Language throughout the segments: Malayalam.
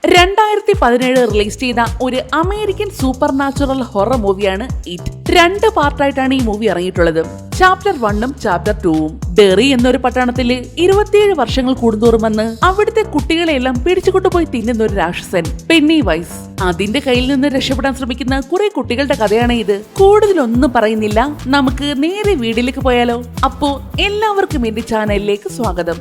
2017 റിലീസ് ചെയ്ത ഒരു അമേരിക്കൻ സൂപ്പർ നാച്ചുറൽ ഹൊറർ മൂവിയാണ് ഇറ്റ്. 2 പാർട്ടായിട്ടാണ് ഈ മൂവി ഇറങ്ങിയിട്ടുള്ളത്. ചാപ്റ്റർ 1ഉം ചാപ്റ്റർ 2ഉം. ഡെറി എന്നൊരു പട്ടണത്തില് 27 വർഷങ്ങൾ കൂടുന്തോറും വന്ന് അവിടുത്തെ കുട്ടികളെല്ലാം പിടിച്ചുകൊണ്ടുപോയി തിന്നുന്ന ഒരു രാക്ഷസൻ പെന്നി വൈസ്. അതിന്റെ കയ്യിൽ നിന്ന് രക്ഷപ്പെടാൻ ശ്രമിക്കുന്ന കുറെ കുട്ടികളുടെ കഥയാണ് ഇത്. കൂടുതലൊന്നും പറയുന്നില്ല, നമുക്ക് നേരെ വീഡിയോയിലേക്ക് പോയാലോ. അപ്പോ എല്ലാവർക്കും എന്റെ ചാനലിലേക്ക് സ്വാഗതം.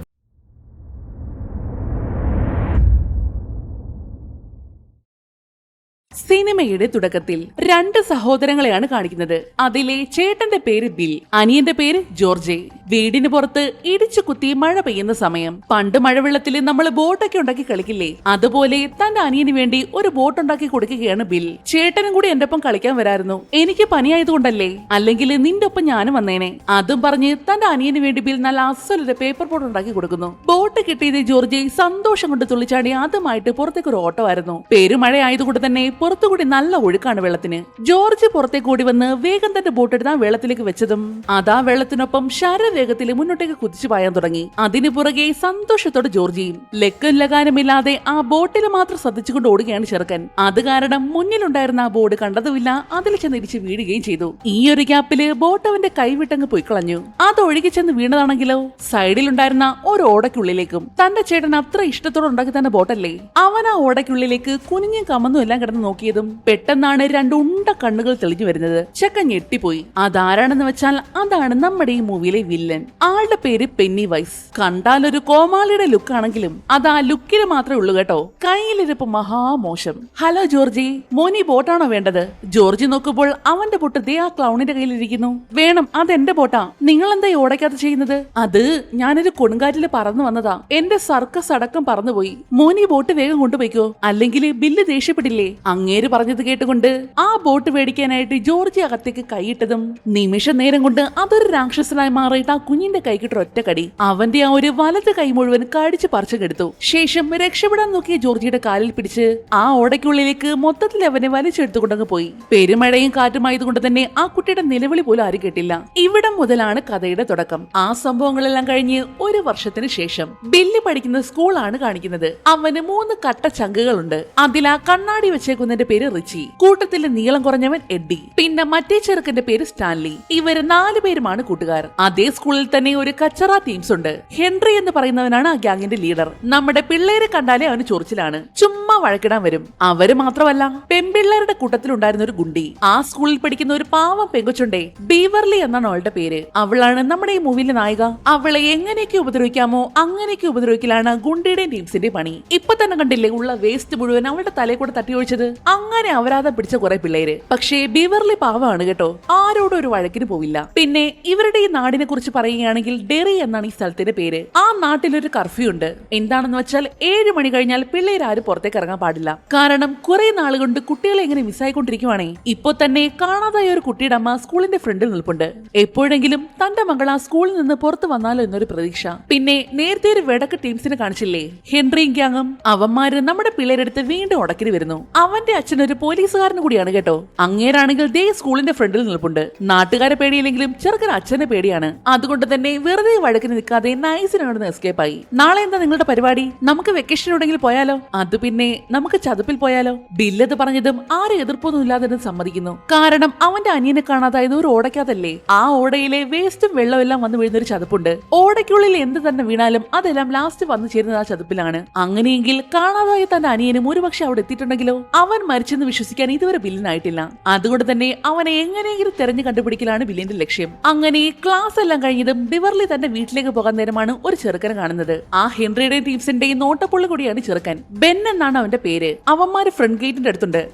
സിനിമയുടെ തുടക്കത്തിൽ 2 സഹോദരങ്ങളെയാണ് കാണിക്കുന്നത്. അതിലെ ചേട്ടന്റെ പേര് ബിൽ, അനിയന്റെ പേര് ജോർജ്. വീടിന് പുറത്ത് ഇടിച്ചു കുത്തി മഴ പെയ്യുന്ന സമയം. പണ്ട് മഴവെള്ളത്തിൽ നമ്മൾ ബോട്ടൊക്കെ ഉണ്ടാക്കി കളിക്കില്ലേ, അതുപോലെ തന്റെ അനിയന് വേണ്ടി ഒരു ബോട്ട് ഉണ്ടാക്കി കൊടുക്കുകയാണ് ബിൽ. ചേട്ടനും കൂടി എന്റെ ഒപ്പം കളിക്കാൻ വരായിരുന്നു, എനിക്ക് പനിയായതുകൊണ്ടല്ലേ, അല്ലെങ്കിൽ നിന്റെ ഒപ്പം ഞാനും വന്നേനെ. അതും പറഞ്ഞ് തന്റെ അനിയന് വേണ്ടി ബിൽ നല്ല അസലൊരു പേപ്പർ ബോട്ട് ഉണ്ടാക്കി കൊടുക്കുന്നു. ബോട്ട് കിട്ടിയത് ജോർജ് സന്തോഷം കൊണ്ട് തുള്ളിച്ചാടി ആദ്യമായിട്ട് പുറത്തേക്ക് ഒരു ഓട്ടോ ആയിരുന്നു. പെരുമഴ ആയതുകൊണ്ട് തന്നെ പുറത്തുകൂടി നല്ല ഒഴുക്കാണ് വെള്ളത്തിന്. ജോർജ് പുറത്തേക്ക് ഓടി വന്ന് വേഗം തന്റെ ബോട്ട് എടുത്ത് ആ വെള്ളത്തിലേക്ക് വെച്ചതും അതാ വെള്ളത്തിനൊപ്പം ശരവേഗത്തിൽ മുന്നോട്ടേക്ക് കുതിച്ചു പായാൻ തുടങ്ങി. അതിനു പുറകെ സന്തോഷത്തോടെ ജോർജിയും. ലക്കും ലഗാനുമില്ലാതെ ആ ബോട്ടിൽ മാത്രം ശ്രദ്ധിച്ചുകൊണ്ട് ഓടുകയാണ് ചെറുക്കൻ. അത് കാരണം മുന്നിലുണ്ടായിരുന്ന ആ ബോർഡ് കണ്ടതുമില്ല, അതിൽ ചെന്ന് ഇടിച്ച് വീഴുകയും ചെയ്തു. ഈ ഒരു ഗ്യാപ്പില് ബോട്ട് അവന്റെ കൈവിട്ടങ്ങ് പോയി കളഞ്ഞു. അത് ഒഴുകി ചെന്ന് വീണതാണെങ്കിലോ സൈഡിലുണ്ടായിരുന്ന ഒരു ഓടയ്ക്കുള്ളിലേക്കും. തന്റെ ചേട്ടൻ അത്ര ഇഷ്ടത്തോടെ ഉണ്ടാക്കി തന്നെ ബോട്ടല്ലേ, അവൻ ആ ഓടയ്ക്കുള്ളിലേക്ക് കുനിഞ്ഞും കമന്നും എല്ലാം കിടന്ന് നോക്കിയതും പെട്ടെന്നാണ് 2 ഉണ്ട കണ്ണുകൾ തെളിഞ്ഞു വരുന്നത്. ചെക്കൻ ഞെട്ടിപ്പോയി. അതാരാണെന്ന് വെച്ചാൽ അതാണ് നമ്മുടെ ഈ മൂവിയിലെ വില്ലൻ. ആളുടെ പേര് പെന്നി വൈസ്. കണ്ടാൽ ഒരു കോമാളിയുടെ ലുക്ക് ആണെങ്കിലും അത് ആ ലുക്കിന് മാത്രമേ ഉള്ളൂ കേട്ടോ. കയ്യിലിരിപ്പ് മഹാമോശം. ഹലോ ജോർജി, മോനി ബോട്ടാണോ വേണ്ടത്? ജോർജി നോക്കുമ്പോൾ അവന്റെ ബോട്ട് ദേ ആ ക്ലൗണിന്റെ കയ്യിലിരിക്കുന്നു. വേണം, അതെന്റെ ബോട്ടാ. നിങ്ങൾ എന്താ ഓടയ്ക്കകത്ത് ചെയ്യുന്നത്? അത് ഞാനൊരു കൊടുങ്കാറ്റില് പറന്നു വന്നതാ, എന്റെ സർക്കസ് അടക്കം പറന്നുപോയി. മോനി ബോട്ട് വേഗം കൊണ്ടുപോയിക്കോ, അല്ലെങ്കിൽ ബില്ല് ദേഷ്യപ്പെട്ടില്ലേ. അങ്ങേര് പറഞ്ഞത് കേട്ടുകൊണ്ട് ആ ബോട്ട് മേടിക്കാനായിട്ട് ജോർജി അകത്തേക്ക് കൈയിട്ടതും നിമിഷ നേരം കൊണ്ട് അതൊരു രാക്ഷസനായി മാറിയിട്ട് ആ കുഞ്ഞിന്റെ കൈക്കിട്ട് ഒറ്റ കടി. അവന്റെ ആ ഒരു വലത് കൈ മുഴുവൻ കടിച്ചു പറിച്ചു കെടുത്തു. ശേഷം രക്ഷപ്പെടാൻ നോക്കിയ ജോർജിയുടെ കാലിൽ പിടിച്ച് ആ ഓടയ്ക്കുള്ളിലേക്ക് മൊത്തത്തിൽ അവനെ വലിച്ചെടുത്തുകൊണ്ടങ്ങ് പോയി. പെരുമഴയും കാറ്റുമായതുകൊണ്ട് തന്നെ ആ കുട്ടിയുടെ നിലവിളി പോലും ആരും കേട്ടില്ല. ഇവിടം മുതലാണ് കഥയുടെ തുടക്കം. ആ സംഭവങ്ങളെല്ലാം കഴിഞ്ഞ് 1 വർഷത്തിന് ശേഷം ബില്ല് പഠിക്കുന്ന സ്കൂളാണ് കാണിക്കുന്നത്. അവന് 3 കട്ട ചങ്കുകളുണ്ട്. അതിൽ ആ കണ്ണാടി വെച്ചേക്കുന്നതിന്റെ പേര് റിച്ചി, കൂട്ടത്തിലെ നീളം കുറഞ്ഞവൻ എഡ്ഡി, പിന്നെ മറ്റേ ചെറുക്കന്റെ പേര് സ്റ്റാൻലി. ഇവര് 4 പേരുമാണ് കൂട്ടുകാർ. അതേ സ്കൂളിൽ തന്നെ ഒരു കച്ചറ ടീംസ് ഉണ്ട്. ഹെൻറി എന്ന് പറയുന്നവനാണ് ആ ഗ്യാങ്ങിന്റെ ലീഡർ. നമ്മുടെ പിള്ളേരെ കണ്ടാലേ അവന് ചൊറിച്ചിലാണ്, ചുമ്മാ വഴക്കിടാൻ വരും. അവര് മാത്രമല്ല, പെൺപിള്ളേരുടെ കൂട്ടത്തിലുണ്ടായിരുന്ന ഒരു ഗുണ്ടി. ആ സ്കൂളിൽ പഠിക്കുന്ന ഒരു പാവം പെങ്കൊച്ചുണ്ടേ, ബീവർലി എന്നാണ് അവളുടെ പേര്. അവളാണ് നമ്മുടെ ഈ മൂവിയിലെ നായിക. അവളെ എങ്ങനെയൊക്കെ ഉപദ്രവിക്കാമോ അങ്ങനെയൊക്കെ ഉപദ്രവിക്കലാണ് ഗുണ്ടിയുടെയും ടീംസിന്റെ പണി. ഇപ്പൊ തന്നെ കണ്ടില്ലേ, ഉള്ള വേസ്റ്റ് മുഴുവൻ അവളുടെ തലയിൽ കൂടെ തട്ടി ഒഴിച്ചത്. അങ്ങനെ അവരാതെ പിടിച്ച കുറെ പിള്ളേര്. പക്ഷേ ബീവർലി പാവമാണ് കേട്ടോ, ആരോടും ഒരു വഴക്കിന് പോവില്ല. പിന്നെ ഇവരുടെ ഈ നാടിനെ കുറിച്ച് പറയുകയാണെങ്കിൽ ഡെറി എന്നാണ് ഈ സ്ഥലത്തിന്റെ പേര്. ആ നാട്ടിലൊരു കർഫ്യൂ ഉണ്ട്. എന്താണെന്ന് വെച്ചാൽ 7 മണി കഴിഞ്ഞാൽ പിള്ളേരാരും പുറത്തേക്ക് ഇറങ്ങാൻ പാടില്ല. കാരണം കുറെ നാൾ കൊണ്ട് കുട്ടികളെ എങ്ങനെ മിസ്സായിക്കൊണ്ടിരിക്കുവാണേ. ഇപ്പൊ തന്നെ കാണാതായ ഒരു കുട്ടിയുടെ അമ്മ സ്കൂളിന്റെ ഫ്രണ്ടിൽ നിൽപ്പുണ്ട്. എപ്പോഴെങ്കിലും തന്റെ മകൾ ആ സ്കൂളിൽ നിന്ന് പുറത്തു വന്നാലോ എന്നൊരു പ്രതീക്ഷ. പിന്നെ നേരത്തെ ഒരു വെടക്ക് ടീംസിനെ കാണിച്ചില്ലേ, ഹെൻറിയും ഗ്യാങ്ങും. അവന്മാര് നമ്മുടെ പിള്ളേരെടുത്ത് വീണ്ടും ഉടക്കിന് വരുന്നു. അവന്റെ അച്ഛൻ ഒരു പോലീസുകാരന് കൂടിയാണ് കേട്ടോ. അങ്ങേരാണെങ്കിൽ ദേ സ്കൂളിന്റെ ഫ്രണ്ടിൽ നിൽപ്പുണ്ട്. നാട്ടുകാരെ പേടിയില്ലെങ്കിലും ചെറുക്കൻ അച്ഛനെ പേടിയാണ്. അതുകൊണ്ട് തന്നെ വെറുതെ വഴക്കിന് നിൽക്കാതെ നൈസിനോട് എസ്കേപ്പ് ആയി. നാളെ എന്താ നിങ്ങളുടെ പരിപാടി? നമുക്ക് വെക്കേഷൻ എവിടെയെങ്കിലും പോയാലോ? അത് പിന്നെ നമുക്ക് ചതുപ്പിൽ പോയാലോ? ബില്ലത് പറഞ്ഞതും ആരും എതിർപ്പൊന്നും ഇല്ലാതെ സമ്മതിക്കുന്നു. കാരണം അവന്റെ അനിയനെ കാണാതായത് ഒരു ഓടയ്ക്കകത്തല്ലേ. ആ ഓടയിലെ വേസ്റ്റും വെള്ളമെല്ലാം വന്നു വീഴുന്ന ഒരു ചതുപ്പുണ്ട്. ഓടയ്ക്കുള്ളിൽ എന്ത് തന്നെ വീണാലും അതെല്ലാം ലാസ്റ്റ് വന്നു ചേരുന്നത് ആ ചതുപ്പിലാണ്. അങ്ങനെയെങ്കിൽ കാണാതായ തന്റെ അനിയനും ഒരുപക്ഷെ അവിടെ എത്തിയിട്ടുണ്ടെങ്കിലോ? അവൻ മരിച്ചെന്ന് വിശ്വസിക്കാൻ ഇതുവരെ ബില്ലിനായിട്ടില്ല. അതുകൊണ്ട് തന്നെ അവനെ എങ്ങനെയെങ്കിലും തെരഞ്ഞു കണ്ടുപിടിക്കലാണ് ബില്ലിന്റെ ലക്ഷ്യം. അങ്ങനെ ക്ലാസ് എല്ലാം കഴിഞ്ഞതും ബിവർലി തന്റെ വീട്ടിലേക്ക് പോകാൻ നേരമാണ് ഒരു ചെറുക്കനെ കാണുന്നത്. ആ ഹെൻറിയുടെയും ടീംസിന്റെയും നോട്ടപ്പുള്ളി കൂടിയാണ് ചെറുക്കൻ. ബെൻ എന്നാണ് അവന്റെ പേര്. അവന്മാര് ഫ്രണ്ട് ഗേറ്റിന്റെ അടുത്തുണ്ട്.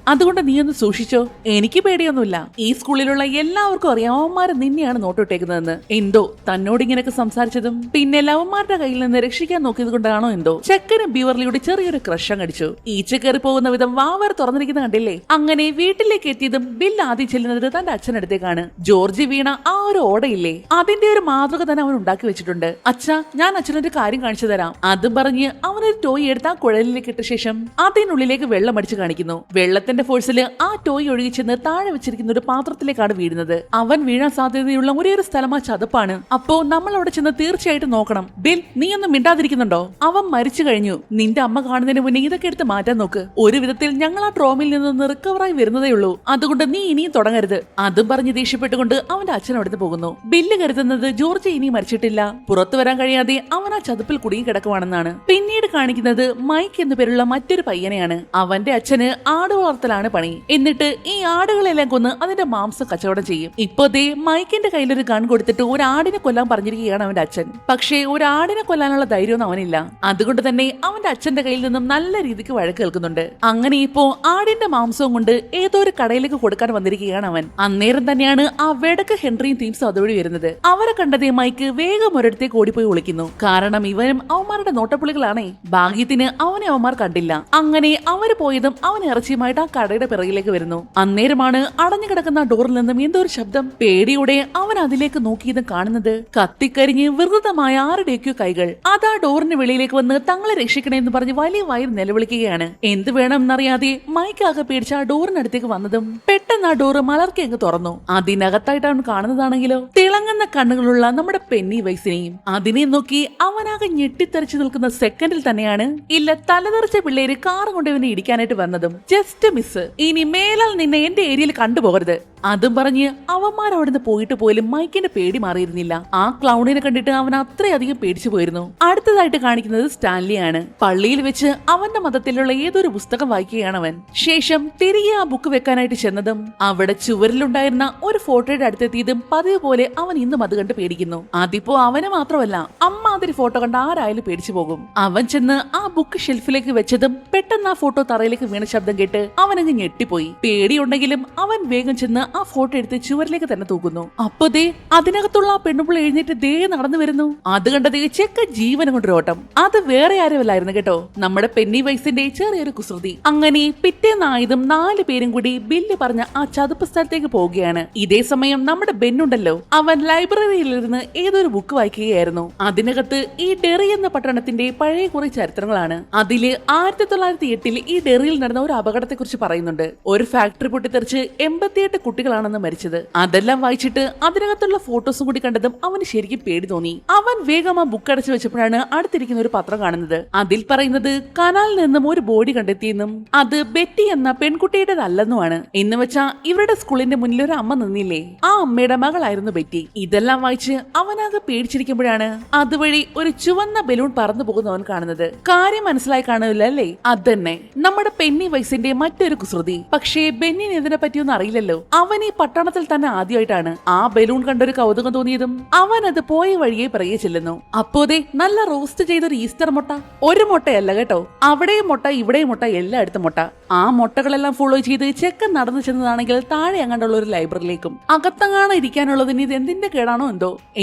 അതുകൊണ്ട് നീ ഒന്ന് സൂക്ഷിച്ചോ. എനിക്ക് പേടിയൊന്നുമില്ല. ഈ സ്കൂളിലുള്ള എല്ലാവർക്കും അറിയാം അവന്മാര് നിന്നെയാണ് നോട്ടിട്ടേക്കുന്നതെന്ന്. എന്തോ തന്നോട് ഇങ്ങനെയൊക്കെ സംസാരിച്ചതും പിന്നെ ലവന്മാരുടെ കയ്യിൽ നിന്ന് രക്ഷിക്കാൻ നോക്കിയത് കൊണ്ടാണോ എന്തോ ചെക്കനും ബിവർലിയുടെ ചെറിയൊരു ക്രഷ് അടിച്ചു. ഈച്ച കയറി പോകുന്ന വിധം വാവർ തുറന്നിരിക്കുന്ന കണ്ടില്ലേ. അങ്ങനെ വീട്ടിലേക്ക് എത്തിയതും ബിൽ ആദ്യം ചെല്ലുന്നത് തന്റെ അച്ഛനടുത്തേക്കാണ്. ജോർജി വീണ ആ ഒരു ഓടയില്ലേ, അതിന്റെ ഒരു മാതൃക തന്നെ അവൻ ഉണ്ടാക്കി വെച്ചിട്ടുണ്ട്. അച്ഛാ, ഞാൻ അച്ഛനൊരു കാര്യം കാണിച്ചു തരാം. അതും പറഞ്ഞ് അവനൊരു ടോയ് എടുത്ത് ആ കുഴലിലേക്ക് ഇട്ട ശേഷം അതിനുള്ളിലേക്ക് വെള്ളം അടിച്ചു കാണിക്കുന്നു. വെള്ളത്തിന്റെ ഫോഴ്സിൽ ആ ടോയ് ഒഴുകിച്ചെന്ന് താഴെ വെച്ചിരിക്കുന്ന ഒരു പാത്രത്തിലേക്കാണ് വീഴുന്നത്. അവൻ വീഴാൻ സാധ്യതയുള്ള ഒരേ ഒരു സ്ഥലം ആ ചതുപ്പാണ്. അപ്പോ നമ്മൾ അവിടെ ചെന്ന് തീർച്ചയായിട്ടും നോക്കണം. ബിൽ, നീ ഒന്നും മിണ്ടാതിരിക്കുന്നുണ്ടോ? അവൻ മരിച്ചു കഴിഞ്ഞു. നിന്റെ അമ്മ കാണുന്നതിന് മുന്നേ ഇതൊക്കെ എടുത്ത് മാറ്റാൻ നോക്ക്. ഒരു വിധത്തിൽ ഞങ്ങൾ ആ ട്രോമയിൽ നിന്ന് റിക്കവറായി വരുന്നതേ ഉള്ളൂ. അതുകൊണ്ട് നീ ഇനിയും തുടങ്ങരുത്. അതും പറഞ്ഞ് ദേഷ്യപ്പെട്ടുകൊണ്ട് അവന്റെ അച്ഛൻ അവിടുന്ന് പോകുന്നു. ബില്ല് കരുതുന്നത് ജോർജ് ഇനി മരിച്ചിട്ടില്ല, പുറത്തു വരാൻ കഴിയാതെ അവൻ ആ ചതുപ്പിൽ കുടുങ്ങി കിടക്കുവാണെന്നാണ്. പിന്നീട് കാണിക്കുന്നത് മൈക്ക് എന്നു പേരുള്ള മറ്റൊരു പയ്യനെയാണ്. അവന്റെ അച്ഛന് ആട് വളർത്തലാണ് പണി. എന്നിട്ട് ഈ ആടുകളെല്ലാം കൊന്ന് അതിന്റെ മാംസം കച്ചവടം ചെയ്യും. ഇപ്പൊ ദേ മൈക്കിന്റെ കയ്യിലൊരു ഗൺ കൊടുത്തിട്ട് ഒരു ആടിനെ കൊല്ലാൻ പറഞ്ഞിരിക്കുകയാണ് അവന്റെ അച്ഛൻ. പക്ഷേ ഒരു ആടിനെ കൊല്ലാനുള്ള ധൈര്യമൊന്നും അവനില്ല. അതുകൊണ്ട് തന്നെ അവന്റെ അച്ഛന്റെ കയ്യിൽ നിന്നും നല്ല രീതിക്ക് വഴക്ക് കേൾക്കുന്നുണ്ട്. അങ്ങനെ ഇപ്പോ ആടിന്റെ മാംസവും കൊണ്ട് ഏതോ ഒരു കടയിലേക്ക് കൊടുക്കാൻ വന്നിരിക്കുകയാണ് അവൻ. അന്നേരം തന്നെയാണ് ആ വെടക്ക് ഹെൻറിയും ടീംസും അതുവഴി വരുന്നത്. അവരെ കണ്ടതേ മൈക്ക് വേഗം ഒരിടത്തേക്ക് ഓടിപ്പോയി വിളിക്കുന്നു. കാരണം ഇവനും അവന്മാരുടെ നോട്ടപ്പുള്ളികളാണേ. ഭാഗ്യത്തിന് അവനെ അവന്മാർ കണ്ടില്ല. അങ്ങനെ അവര് പോയതും അവൻ ഇറച്ചിയുമായിട്ട് ആ കടയുടെ പിറകിലേക്ക് വരുന്നു. അന്നേരമാണ് അടഞ്ഞു കിടക്കുന്ന ഡോറിൽ നിന്നും എന്തോ ഒരു ശബ്ദം. പേടിയോടെ അവൻ അതിലേക്ക് നോക്കിയതും കാണുന്നത് കത്തിക്കരിഞ്ഞ് വികൃതമായ ആരുടെയൊക്കെയോ കൈകൾ. അതാ ഡോറിന് വെളിയിലേക്ക് വന്ന് തങ്ങളെ രക്ഷിക്കണേന്ന് പറഞ്ഞ് വലിയ വയർ നിലവിളിക്കുകയാണ്. എന്ത് വേണമെന്നറിയാതെ മൈക്ക് ആകെ പേടിച്ച് ആ ഡോറിനടുത്തേക്ക് വന്നതും പെട്ടെന്ന് ആ ഡോറ് മലർക്കെ അങ്ങ് തുറന്നു. അതിനകത്തായിട്ട് അവൻ കാണുന്നതാണെങ്കിലോ തിളങ്ങുന്ന കണ്ണുകളുള്ള നമ്മുടെ പെന്നി വൈസിനെയും. അതിനെ നോക്കി അവനാകെ ഞെട്ടിത്തെറിച്ചു നിൽക്കുന്ന സെക്കൻഡിൽ തന്നെയാണ് ഇല്ല തലതെറിച്ച പിള്ളേര് കാർ കൊണ്ട് ഇവനെ ഇടിക്കാനായിട്ട് വന്നതും. Just miss. ഇനി മേലാൽ നിന്നെ എന്റെ ഏരിയയിൽ കണ്ടുപോകരുത്. അതും പറഞ്ഞ് അവന്മാർ അവിടുന്ന് പോയിട്ട് പോലും മൈക്കിന്റെ പേടി മാറിയിരുന്നില്ല. ആ ക്ലൗണിനെ കണ്ടിട്ട് അവൻ അത്രയധികം പേടിച്ചു പോയിരുന്നു. അടുത്തതായിട്ട് കാണിക്കുന്നത് സ്റ്റാൻലിയാണ്. പള്ളിയിൽ വെച്ച് അവന്റെ മതത്തിലുള്ള ഏതൊരു പുസ്തകം വായിക്കുകയാണ് അവൻ. ശേഷം തിരികെ ആ ബുക്ക് വെക്കാനായിട്ട് ചെന്നതും അവിടെ ചുവരിലുണ്ടായിരുന്ന ഒരു ഫോട്ടോയുടെ അടുത്തെത്തിയതും പതിവ് പോലെ അവൻ ഇന്നും അത് കണ്ട് പേടിക്കുന്നു. അതിപ്പോ അവന് മാത്രമല്ല, അമ്മാതിരി ഫോട്ടോ കണ്ട് ആരായാലും പേടിച്ചു പോകും. അവൻ ചെന്ന് ആ ബുക്ക് ഷെൽഫിലേക്ക് വെച്ചതും പെട്ടെന്ന് ആ ഫോട്ടോ തറയിലേക്ക് വീണ ശബ്ദം കേട്ട് അവനങ്ങ് ഞെട്ടിപ്പോയി. പേടിയുണ്ടെങ്കിലും അവൻ വേഗം ചെന്ന് ആ ഫോട്ടോ എടുത്ത് ചുവരിലേക്ക് തന്നെ തൂക്കുന്നു. അപ്പൊ ദേ അതിനകത്തുള്ള ആ പെണ്ണുപിള്ള എഴുന്നേറ്റ് ദേ നടന്നു വരുന്നു. അത് കണ്ടതേ ചെക്ക ജീവനം കൊണ്ടൊരു ഓട്ടം. അത് വേറെ ആരുമല്ലായിരുന്നു കേട്ടോ, നമ്മുടെ പെന്നി വൈസിന്റെ ചെറിയൊരു കുസൃതി. അങ്ങനെ പിറ്റേന്നായതും 4 പേരും കൂടി ബില്ല് പറഞ്ഞ ആ ചതുപ്പ് സ്ഥലത്തേക്ക് പോവുകയാണ്. ഇതേ സമയം നമ്മുടെ ബെന്നുണ്ടല്ലോ, അവൻ ലൈബ്രറിയിലിരുന്ന് ഏതൊരു ബുക്ക് വായിക്കുകയായിരുന്നു. അതിനകത്ത് ഈ ഡെറി എന്ന പട്ടണത്തിന്റെ പഴയ കുറെ ചരിത്രങ്ങളാണ്. അതില് 1908 ഈ ഡെറിയിൽ നടന്ന ഒരു അപകടത്തെ കുറിച്ച് പറയുന്നുണ്ട്. ഒരു ഫാക്ടറി പൊട്ടിത്തെറിച്ച് 88 കുട്ടികളാണെന്ന് മരിച്ചത്. അതെല്ലാം വായിച്ചിട്ട് അതിനകത്തുള്ള ഫോട്ടോസും കൂടി കണ്ടതും അവന് ശരിക്കും പേടി തോന്നി. അവൻ വേഗം ആ ബുക്ക് അടച്ചു വെച്ചപ്പോഴാണ് അടുത്തിരിക്കുന്ന ഒരു പത്രം കാണുന്നത്. അതിൽ പറയുന്നത് കനാലിൽ നിന്നും ഒരു ബോഡി കണ്ടെത്തിയെന്നും അത് ബെറ്റി എന്ന പെൺകുട്ടിയുടേതല്ലെന്നുമാണ്. എന്ന് വെച്ചാ ഇവരുടെ സ്കൂളിന്റെ മുന്നിൽ ഒരു അമ്മ നിന്നില്ലേ, ആ അമ്മയുടെ മകളായിരുന്നു ബെറ്റി. ഇതെല്ലാം വായിച്ച് അവനാകെ പേടിച്ചിരിക്കുമ്പോഴാണ് അതുവഴി ഒരു ചുവന്ന ബലൂൺ പറന്നു പോകുന്നവൻ കാണുന്നത്. കാര്യം മനസ്സിലായി കാണുന്നില്ല അല്ലേ? അതന്നെ നമ്മുടെ പെന്നി വൈസിന്റെ മറ്റൊരു കുസൃതി. പക്ഷേ ബെന്നിന് ഇതിനെ പറ്റിയൊന്നും അറിയില്ലല്ലോ. അവൻ ഈ പട്ടണത്തിൽ തന്നെ ആദ്യമായിട്ടാണ് ആ ബലൂൺ കണ്ടൊരു കൗതുകം തോന്നിയതും അവൻ അത് പോയ വഴിയെ പിറകെ ചെല്ലുന്നു. അപ്പോതേ നല്ല റോസ്റ്റ് ചെയ്തൊരു ഈസ്റ്റർ മുട്ട. ഒരു മുട്ടയല്ല കേട്ടോ, അവിടെയും മുട്ട ഇവിടെയും മുട്ട, എല്ലായിടത്തും മുട്ട. ആ മുട്ടകളെല്ലാം ഫോളോ ചെയ്ത് ചെക്കൻ നടന്നു ചെന്നതാണെങ്കിൽ താഴെ അങ്ങാണ്ടുള്ള ഒരു ലൈബ്രറിയിലേക്കും. അകത്തങ്ങാണ് ഇരിക്കാനുള്ളതിന് ഇത് എന്തിന്റെ കേടാണോ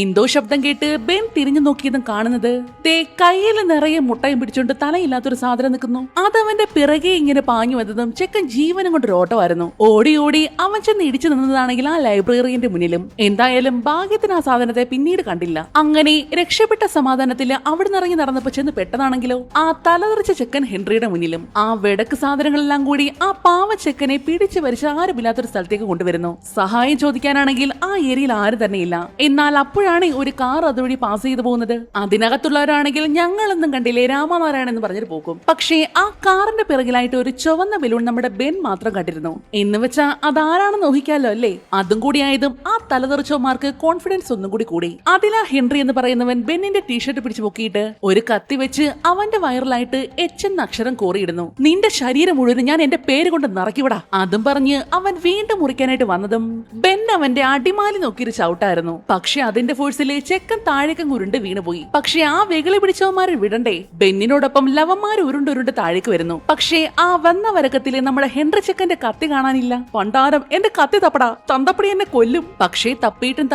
എന്തോ ശബ്ദം കേട്ട് ബെൻ തിരിഞ്ഞു നോക്കിയതും കാണുന്നത് ദേ കയ്യിൽ നിറയെ മുട്ടയും പിടിച്ചോണ്ട് തലയില്ലാത്തൊരു സാധനം നിൽക്കുന്നു. അതവന്റെ പിറകെ ഇങ്ങനെ പാഞ്ഞു വന്നതും ചെക്കൻ ജീവനും കൊണ്ടൊരു ഓട്ടമായിരുന്നു. ഓടി ഓടി അവൻ ചെന്ന് ഇടിച്ചു നിന്നതാണെങ്കിൽ ആ ലൈബ്രറിന്റെ മുന്നിലും. എന്തായാലും ഭാഗ്യത്തിന് ആ സാധനത്തെ പിന്നീട് കണ്ടില്ല. അങ്ങനെ രക്ഷപ്പെട്ട സമാധാനത്തില് അവിടെ നിറങ്ങി നടന്നപ്പോ ചെന്ന് പെട്ടതാണെങ്കിലോ ആ തലതെറിച്ച ചെക്കൻ ഹെൻറിയുടെ മുന്നിലും. ആ വെടക്ക് സാധനങ്ങളെല്ലാം കൂടി ആ പാവ ചെക്കനെ പിടിച്ചു വരിച്ച് ആരുമില്ലാത്തൊരു സ്ഥലത്തേക്ക് കൊണ്ടുവരുന്നു. സഹായം ചോദിക്കാനാണെങ്കിൽ ആ ഏരിയയിൽ ആരും തന്നെയില്ല. എന്നാൽ അപ്പോഴാണ് ഒരു കാർ അതുവഴി പാസ് ചെയ്തു പോകുന്നത്. അതിനകത്തുള്ളവരാണെങ്കിൽ ഞങ്ങളൊന്നും കണ്ടില്ലേ രാമനാരായണൻ എന്ന് പറഞ്ഞിട്ട് പോകും. പക്ഷേ ആ കാറിന്റെ പിറകിലായിട്ട് ഒരു ചുവന്ന ബലൂൺ നമ്മുടെ ബെൻ മാത്രം കണ്ടിരുന്നു. എന്ന് വെച്ചാ അതാരാണെന്ന് ഊഹിക്കാലോ അല്ലേ? അതും കൂടി ആയതും ആ തലതെറിച്ചോമാർക്ക് കോൺഫിഡൻസ് ഒന്നും കൂടി. അതിലാ ഹെൻറി എന്ന് പറയുന്നവൻ ബെന്നിന്റെ ടീഷർട്ട് പിടിച്ചു പൊക്കിയിട്ട് ഒരു കത്തി വെച്ച് അവന്റെ വയറിലായിട്ട് എച്ച് എന്ന അക്ഷരം കോറിയിടുന്നു. നിന്റെ ശരീരം മുഴുവൻ ഞാൻ എന്റെ പേര് കൊണ്ട് നിറക്കിവിടാ. അതും പറഞ്ഞ് അവൻ വീണ്ടും മുറിക്കാനായിട്ട് വന്നതും ബെൻ അവന്റെ അടിമാലി നോക്കിയൊരു ചവിട്ടായിരുന്നു. പക്ഷെ അതിന്റെ ഫോഴ്സില് ചെക്കൻ താഴേക്കും ഉരുണ്ട് വീണുപോയി. പക്ഷെ ആ വെകളി പിടിച്ചവന്മാരെ വിടണ്ടേ? ബെന്നിനോടൊപ്പം ലവന്മാർ ഉരുണ്ട് താഴേക്ക് വരുന്നു. പക്ഷേ ആ വന്ന വരക്കത്തില് നമ്മുടെ ഹെൻറി ചെക്കന്റെ കത്തി കാണാനില്ല. പണ്ടാരം എന്റെ കത്തി തപ്പടാ, തന്തപ്പടി എന്നെ കൊല്ലും. പക്ഷേ തപ്പിയിട്ടും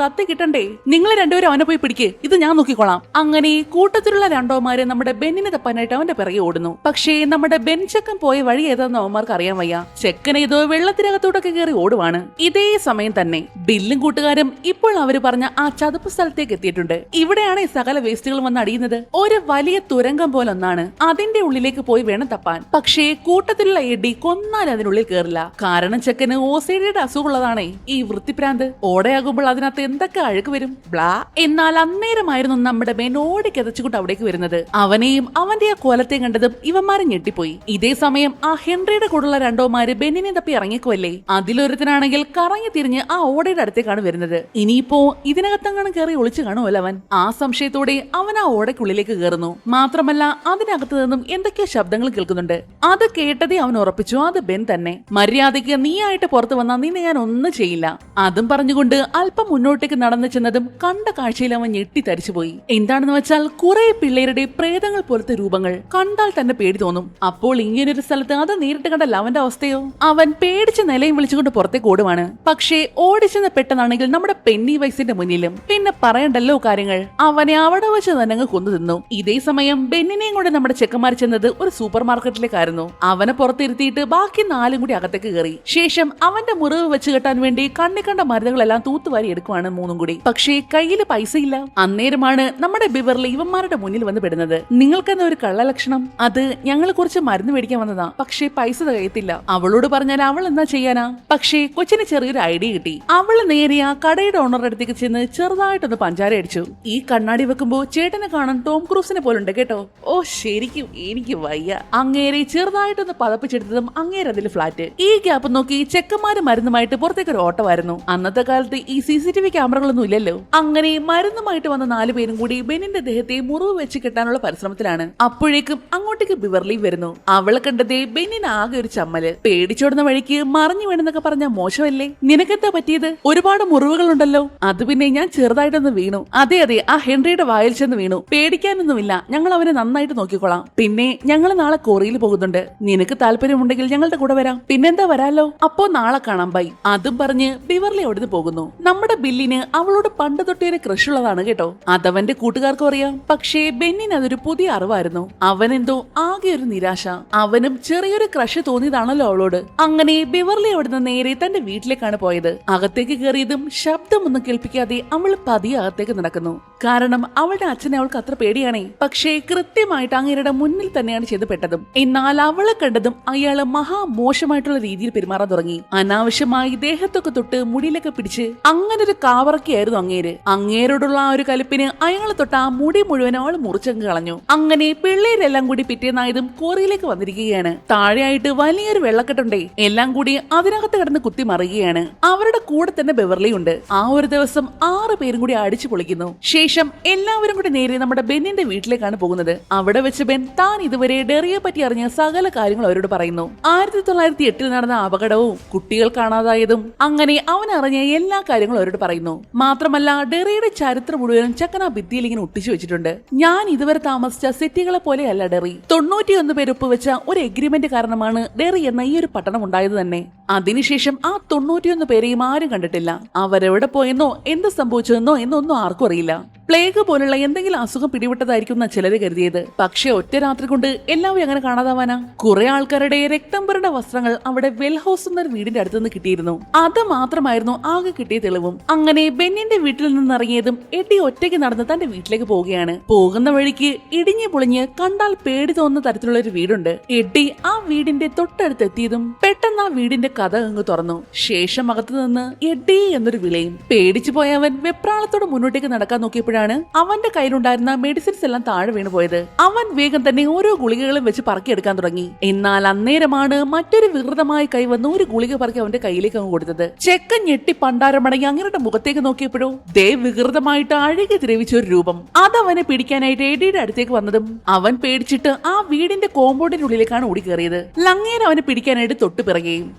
കത്തി കിട്ടണ്ടേ? നിങ്ങൾ രണ്ടുപേരും അവനെ പോയി പിടിക്ക്, ഇത് ഞാൻ നോക്കിക്കോളാം. അങ്ങനെ കൂട്ടത്തിലുള്ള രണ്ടോമാര് നമ്മുടെ ബെന്നിനെ തപ്പാനായിട്ട് അവന്റെ പിറകെ ഓടുന്നു. പക്ഷേ നമ്മുടെ ബെൻ ചെക്കൻ പോയ വഴി ഏതാന്ന് അവന്മാർക്ക് അറിയാൻ വയ്യ. ചെക്കൻ ഏതോ വെള്ളത്തിനകത്തോട്ടൊക്കെ കയറി ഓടുവാണ്. ഇതേ സമയം സമയം തന്നെ ബില്ലും കൂട്ടുകാരും ഇപ്പോൾ അവര് പറഞ്ഞ ആ ചതുപ്പ് സ്ഥലത്തേക്ക് എത്തിയിട്ടുണ്ട്. ഇവിടെയാണ് ഈ സകല വേസ്റ്റുകൾ വന്ന് അടിയുന്നത്. ഒരു വലിയ തുരങ്കം പോലൊന്നാണ്. അതിന്റെ ഉള്ളിലേക്ക് പോയി വേണം തപ്പാൻ. പക്ഷേ കൂട്ടത്തിലുള്ള എഡി കൊന്നാൽ അതിനുള്ളിൽ കയറില്ല. കാരണം ചെക്കന് ഓസൈഡിയുടെ അസുഖമുള്ളതാണേ. ഈ വൃത്തിപ്രാന്ത് ഓടയാകുമ്പോൾ അതിനകത്ത് എന്തൊക്കെ അഴുക്ക് വരും ബ്ലാ. എന്നാൽ അന്നേരമായിരുന്നു നമ്മുടെ ബെൻ ഓടി കിതച്ചുകൊണ്ട് അവിടേക്ക് വരുന്നത്. അവനെയും അവന്റെ ആ കോലത്തെയും കണ്ടതും ഇവന്മാരെ ഞെട്ടിപ്പോയി. ഇതേ സമയം ആ ഹെൻറിയുടെ കൂടെയുള്ള രണ്ടോമാര് ബെന്നിനെ തപ്പി ഇറങ്ങിക്കുമല്ലേ. അതിലൊരുത്തനാണെങ്കിൽ കറങ്ങി തിരിഞ്ഞ് ആ ഓടയുടെ അടുത്തേക്കാണ് വരുന്നത്. ഇനിയിപ്പോ ഇതിനകത്തങ്ങനെ കയറി ഒളിച്ചു കാണുമല്ലോ അവൻ. ആ സംശയത്തോടെ അവൻ ആ ഓടയ്ക്കുള്ളിലേക്ക് കയറുന്നു. മാത്രമല്ല അതിനകത്ത് നിന്നും എന്തൊക്കെയോ ശബ്ദങ്ങൾ കേൾക്കുന്നുണ്ട്. അത് കേട്ടതേ അവൻ ഉറപ്പിച്ചു അത് ബെൻ തന്നെ. മര്യാദയ്ക്ക് നീയായിട്ട് പുറത്തു വന്നാൽ നിന്നെ ഞാൻ ഒന്നും ചെയ്യില്ല. അതും പറഞ്ഞുകൊണ്ട് അല്പം മുന്നോട്ടേക്ക് നടന്നു ചെന്നതും കണ്ട കാഴ്ചയിൽ അവൻ ഞെട്ടിത്തരിച്ചുപോയി. എന്താണെന്ന് വെച്ചാൽ കുറെ പിള്ളേരുടെ പ്രേതങ്ങൾ പോലത്തെ രൂപങ്ങൾ കണ്ടാൽ തന്നെ പേടി തോന്നും. അപ്പോൾ ഇങ്ങനൊരു സ്ഥലത്ത് അത് നേരിട്ട് കണ്ടല്ല അവന്റെ അവസ്ഥയോ. അവൻ പേടിച്ച് നിലയും വിളിച്ചുകൊണ്ട് പുറത്തേക്ക് ഓടുവാണ്. പക്ഷേ ഓടിച്ചെന്ന് പെട്ടെന്നാണെങ്കിൽ നമ്മുടെ പെന്നി വൈസിന്റെ മുന്നിലും. പിന്നെ പറയണ്ടല്ലോ കാര്യങ്ങൾ. അവനെ അവിടെ വെച്ച് തന്നെ അങ്ങ് കൊന്നു തിന്നു. ഇതേ സമയം ബെന്നിനെയും കൂടെ നമ്മുടെ ചെക്കന്മാർ ചെന്നത് ഒരു സൂപ്പർ മാർക്കറ്റിലേക്കായിരുന്നു. അവനെ പുറത്തിരുത്തിയിട്ട് ബാക്കി 4 കൂടി അകത്തേക്ക് കയറി. ശേഷം അവന്റെ മുറിവ് വെച്ച് കെട്ടാൻ വേണ്ടി കണ്ട മരുന്നുകളെല്ലാം തൂത്തുവാരി എടുക്കുവാണ് 3 കൂടി. പക്ഷേ കയ്യില് പൈസ ഇല്ല. അന്നേരമാണ് നമ്മുടെ ബിവർലി ഇവന്മാരുടെ മുന്നിൽ വന്ന് പെടുന്നത്. നിങ്ങൾക്കെന്താ ഒരു കള്ളലക്ഷണം? അത് ഞങ്ങൾ കുറച്ച് മരുന്ന് മേടിക്കാൻ വന്നതാ, പക്ഷേ പൈസ തികയത്തില്ല. അവളോട് പറഞ്ഞാൽ അവൾ എന്താ ചെയ്യാനാ? പക്ഷേ കൊച്ചിന് ചെറിയൊരു ഐഡിയ കിട്ടി. അവള് നേരെ ആ കടയുടെ ഓണറുടെ അടുത്തേക്ക് ചെന്ന് ചെറുതായിട്ടൊന്ന് പഞ്ചാര അടിച്ചു. ഈ കണ്ണാടി വെക്കുമ്പോ ചേട്ടനെ കാണാൻ ടോം ക്രൂസിനെ പോലുണ്ട് കേട്ടോ. ഓ ശരിക്കും എനിക്ക് വയ്യ. അങ്ങേരെ ചെറുതായിട്ടൊന്ന് പതപ്പിച്ചെടുത്തതും അങ്ങേരെ അതിൽ ഫ്ലാറ്റ്. ഈ ഗ്യാപ്പ് നോക്കി ചെക്കന്മാര് മരുന്നുമായിട്ട് പുറത്തേക്ക് ഒരു ഓട്ടമായിരുന്നു. അന്നത്തെ കാലത്ത് ഈ CCTV ക്യാമറകളൊന്നും ഇല്ലല്ലോ. അങ്ങനെ മരുന്നുമായിട്ട് വന്ന 4 പേരും കൂടി ബെന്നിന്റെ ദേഹത്തെ മുറിവ് വെച്ച് കെട്ടാനുള്ള പരിശ്രമത്തിലാണ്. അപ്പോഴേക്കും അങ്ങോട്ടേക്ക് ബിവർലി വരുന്നു. അവളെ കണ്ടതേ ബെന്നിന് ആകെ ഒരു ചമ്മല്. പേടിച്ചോടുന്ന വഴിക്ക് മറിഞ്ഞു വീണെന്നൊക്കെ പറഞ്ഞ മോശമല്ലേ? നിനക്കെന്താ പറ്റിയത്? ഒരുപാട് മുറിവുകൾ ഉണ്ടല്ലോ. അത് പിന്നെ ഞാൻ ചെറുതായിട്ടൊന്ന് വീണു. അതെ ആ ഹെൻറിയുടെ വായിൽ ചെന്ന് വീണു. പേടിക്കാനൊന്നുമില്ല, ഞങ്ങൾ അവനെ നന്നായിട്ട് നോക്കിക്കോളാം. പിന്നെ ഞങ്ങൾ നാളെ കൊറിയയിൽ പോകുന്നുണ്ട്. നിനക്ക് താല്പര്യമുണ്ടെങ്കിൽ ഞങ്ങളുടെ കൂടെ വരാം. പിന്നെന്താ വരാലോ. അപ്പോ നാളെ കാണാം ബൈ. അതും പറഞ്ഞ് ബിവർലി അവിടുന്ന് പോകുന്നു. നമ്മുടെ ബില്ലിന് അവളോട് പണ്ട് തൊട്ടേ ഒരു ക്രഷ് ഉള്ളതാണ് കേട്ടോ. അതവന്റെ കൂട്ടുകാർക്കും അറിയാം. പക്ഷേ ബെന്നിന് അതൊരു പുതിയ അറിവായിരുന്നു. അവനെന്തോ ആകെ ഒരു നിരാശ. അവനും ചെറിയൊരു ക്രഷ് തോന്നിയതാണല്ലോ അവളോട്. അങ്ങനെ ബിവർലി അവിടുന്ന് നേരെ തന്റെ വീട്ടിലേക്കാണ് പോയത്. അകത്തേക്ക് കയറിയതും ശബ്ദമൊന്നും കേൾപ്പിക്കാതെ അവൾ പതിയെ അകത്തേക്ക് നടക്കുന്നു. കാരണം അവളുടെ അച്ഛനെ അവൾക്ക് അത്ര പേടിയാണേ. പക്ഷേ കൃത്യമായിട്ട് അങ്ങേരുടെ മുന്നിൽ തന്നെയാണ് ചെയ്ത് പെട്ടതും. എന്നാൽ അവളെ കണ്ടതും അയാള് മഹാമോശമായിട്ടുള്ള രീതിയിൽ പെരുമാറാൻ തുടങ്ങി. അനാവശ്യമായി ദേഹത്തൊക്കെ തൊട്ട് മുടിയിലൊക്കെ പിടിച്ച് അങ്ങനെ ഒരു കാവറക്കിയായിരുന്നു അങ്ങേര്. അങ്ങേരോടുള്ള ആ ഒരു കലിപ്പിന് അയാളെ തൊട്ട് ആ മുടി മുഴുവൻ അവൾ മുറിച്ചങ്ങ് കളഞ്ഞു. അങ്ങനെ പിള്ളേരെല്ലാം കൂടി പിറ്റേന്നായതും കോറിയിലേക്ക് വന്നിരിക്കുകയാണ്. താഴെയായിട്ട് വലിയൊരു വെള്ളക്കെട്ടുണ്ടേ. എല്ലാം കൂടി അതിനകത്ത് കിടന്ന് കുത്തി മറിയുകയാണ്. അവരുടെ കൂടെ തന്നെ ബെവർലി ഉണ്ട്. ആ ഒരു ദിവസം 6 പേരും കൂടി അടിച്ചു പൊളിക്കുന്നു. ശേഷം എല്ലാവരും കൂടി നേരെ നമ്മുടെ ബെന്നിന്റെ വീട്ടിലേക്കാണ് പോകുന്നത്. അവിടെ വെച്ച് ബെൻ താൻ ഇതുവരെ ഡെറിയെ പറ്റി അറിഞ്ഞ സകല കാര്യങ്ങൾ അവരോട് പറയുന്നു. 1908 നടന്ന അപകടവും കുട്ടികൾ കാണാതായതും അങ്ങനെ അവൻ അറിഞ്ഞ എല്ലാ കാര്യങ്ങളും അവരോട് പറയുന്നു. മാത്രമല്ല ഡെറിയുടെ ചരിത്രം മുഴുവനും ചക്കന ഭിത്തിയിൽ ഇങ്ങനെ ഒട്ടിച്ചു വെച്ചിട്ടുണ്ട്. ഞാൻ ഇതുവരെ താമസിച്ച സിറ്റികളെ പോലെയല്ല ഡെറി. 91 പേര് ഒപ്പുവെച്ച ഒരു എഗ്രിമെന്റ് കാരണമാണ് ഡെറി എന്ന ഈ ഒരു പട്ടണം ഉണ്ടായത് തന്നെ. അതിനുശേഷം ആ 91 പേരെയും ആരും കണ്ടിട്ടില്ല. അവരെവിടെ പോയെന്നോ എന്ത് സംഭവിച്ചെന്നോ എന്നൊന്നും ആർക്കും അറിയില്ല. പ്ലേഗ് പോലുള്ള എന്തെങ്കിലും അസുഖം പിടിപെട്ടതായിരിക്കും എന്നാ ചിലര് കരുതിയത്. പക്ഷെ ഒറ്റ രാത്രി കൊണ്ട് എല്ലാവരും അങ്ങനെ കാണാതാവാനാ. കുറെ ആൾക്കാരുടെ രക്തം പുരണ്ട വസ്ത്രങ്ങൾ അവിടെ വെൽഹൌസ് എന്ന വീടിന്റെ അടുത്ത് നിന്ന് കിട്ടിയിരുന്നു. അത് മാത്രമായിരുന്നു ആകെ കിട്ടിയ തെളിവും. അങ്ങനെ ബെന്നിന്റെ വീട്ടിൽ നിന്നിറങ്ങിയതും എഡി ഒറ്റയ്ക്ക് നടന്ന് തന്റെ വീട്ടിലേക്ക് പോവുകയാണ്. പോകുന്ന വഴിക്ക് ഇടിഞ്ഞു പൊളിഞ്ഞ് കണ്ടാൽ പേടി തോന്നുന്ന തരത്തിലുള്ള ഒരു വീടുണ്ട്. എഡി ആ വീടിന്റെ തൊട്ടടുത്ത് എത്തിയതും പെട്ടെന്ന് ആ വീടിന്റെ കഥ അങ്ങ് തുറന്നു. ശേഷം അകത്തു നിന്ന് എഡി എന്നൊരു വിളയും. പേടിച്ചു പോയവൻ വെപ്രാളത്തോടെ മുന്നോട്ടേക്ക് നടക്കാൻ നോക്കിയപ്പോൾ അവന്റെ കയ്യിലുണ്ടായിരുന്ന മെഡിസിൻസ് എല്ലാം താഴെ വീണു പോയത്. അവൻ വേഗം തന്നെ ഓരോ ഗുളികകളും വെച്ച് പറക്കിയെടുക്കാൻ തുടങ്ങി. എന്നാൽ അന്നേരമാണ് മറ്റൊരു വികൃതമായി കൈ വന്ന് ഒരു ഗുളിക പറക്കി അവന്റെ കയ്യിലേക്ക് അങ്ങ് കൊടുത്തത്. ചെക്കൻ ഞെട്ടി പണ്ടാരമടങ്ങി അങ്ങയുടെ മുഖത്തേക്ക് നോക്കിയപ്പോഴോ ദേ വികൃതമായിട്ട് അഴുകി ദ്രവിച്ച ഒരു രൂപം. അതവനെ പിടിക്കാനായിട്ട് എഡിയുടെ അടുത്തേക്ക് വന്നതും അവൻ പേടിച്ചിട്ട് ആ വീടിന്റെ കോമ്പൗണ്ടിനുള്ളിലേക്കാണ് ഓടി കയറിയത്. ലങ്ങേര അവനെ പിടിക്കാനായിട്ട് തൊട്ടു പിറകെയും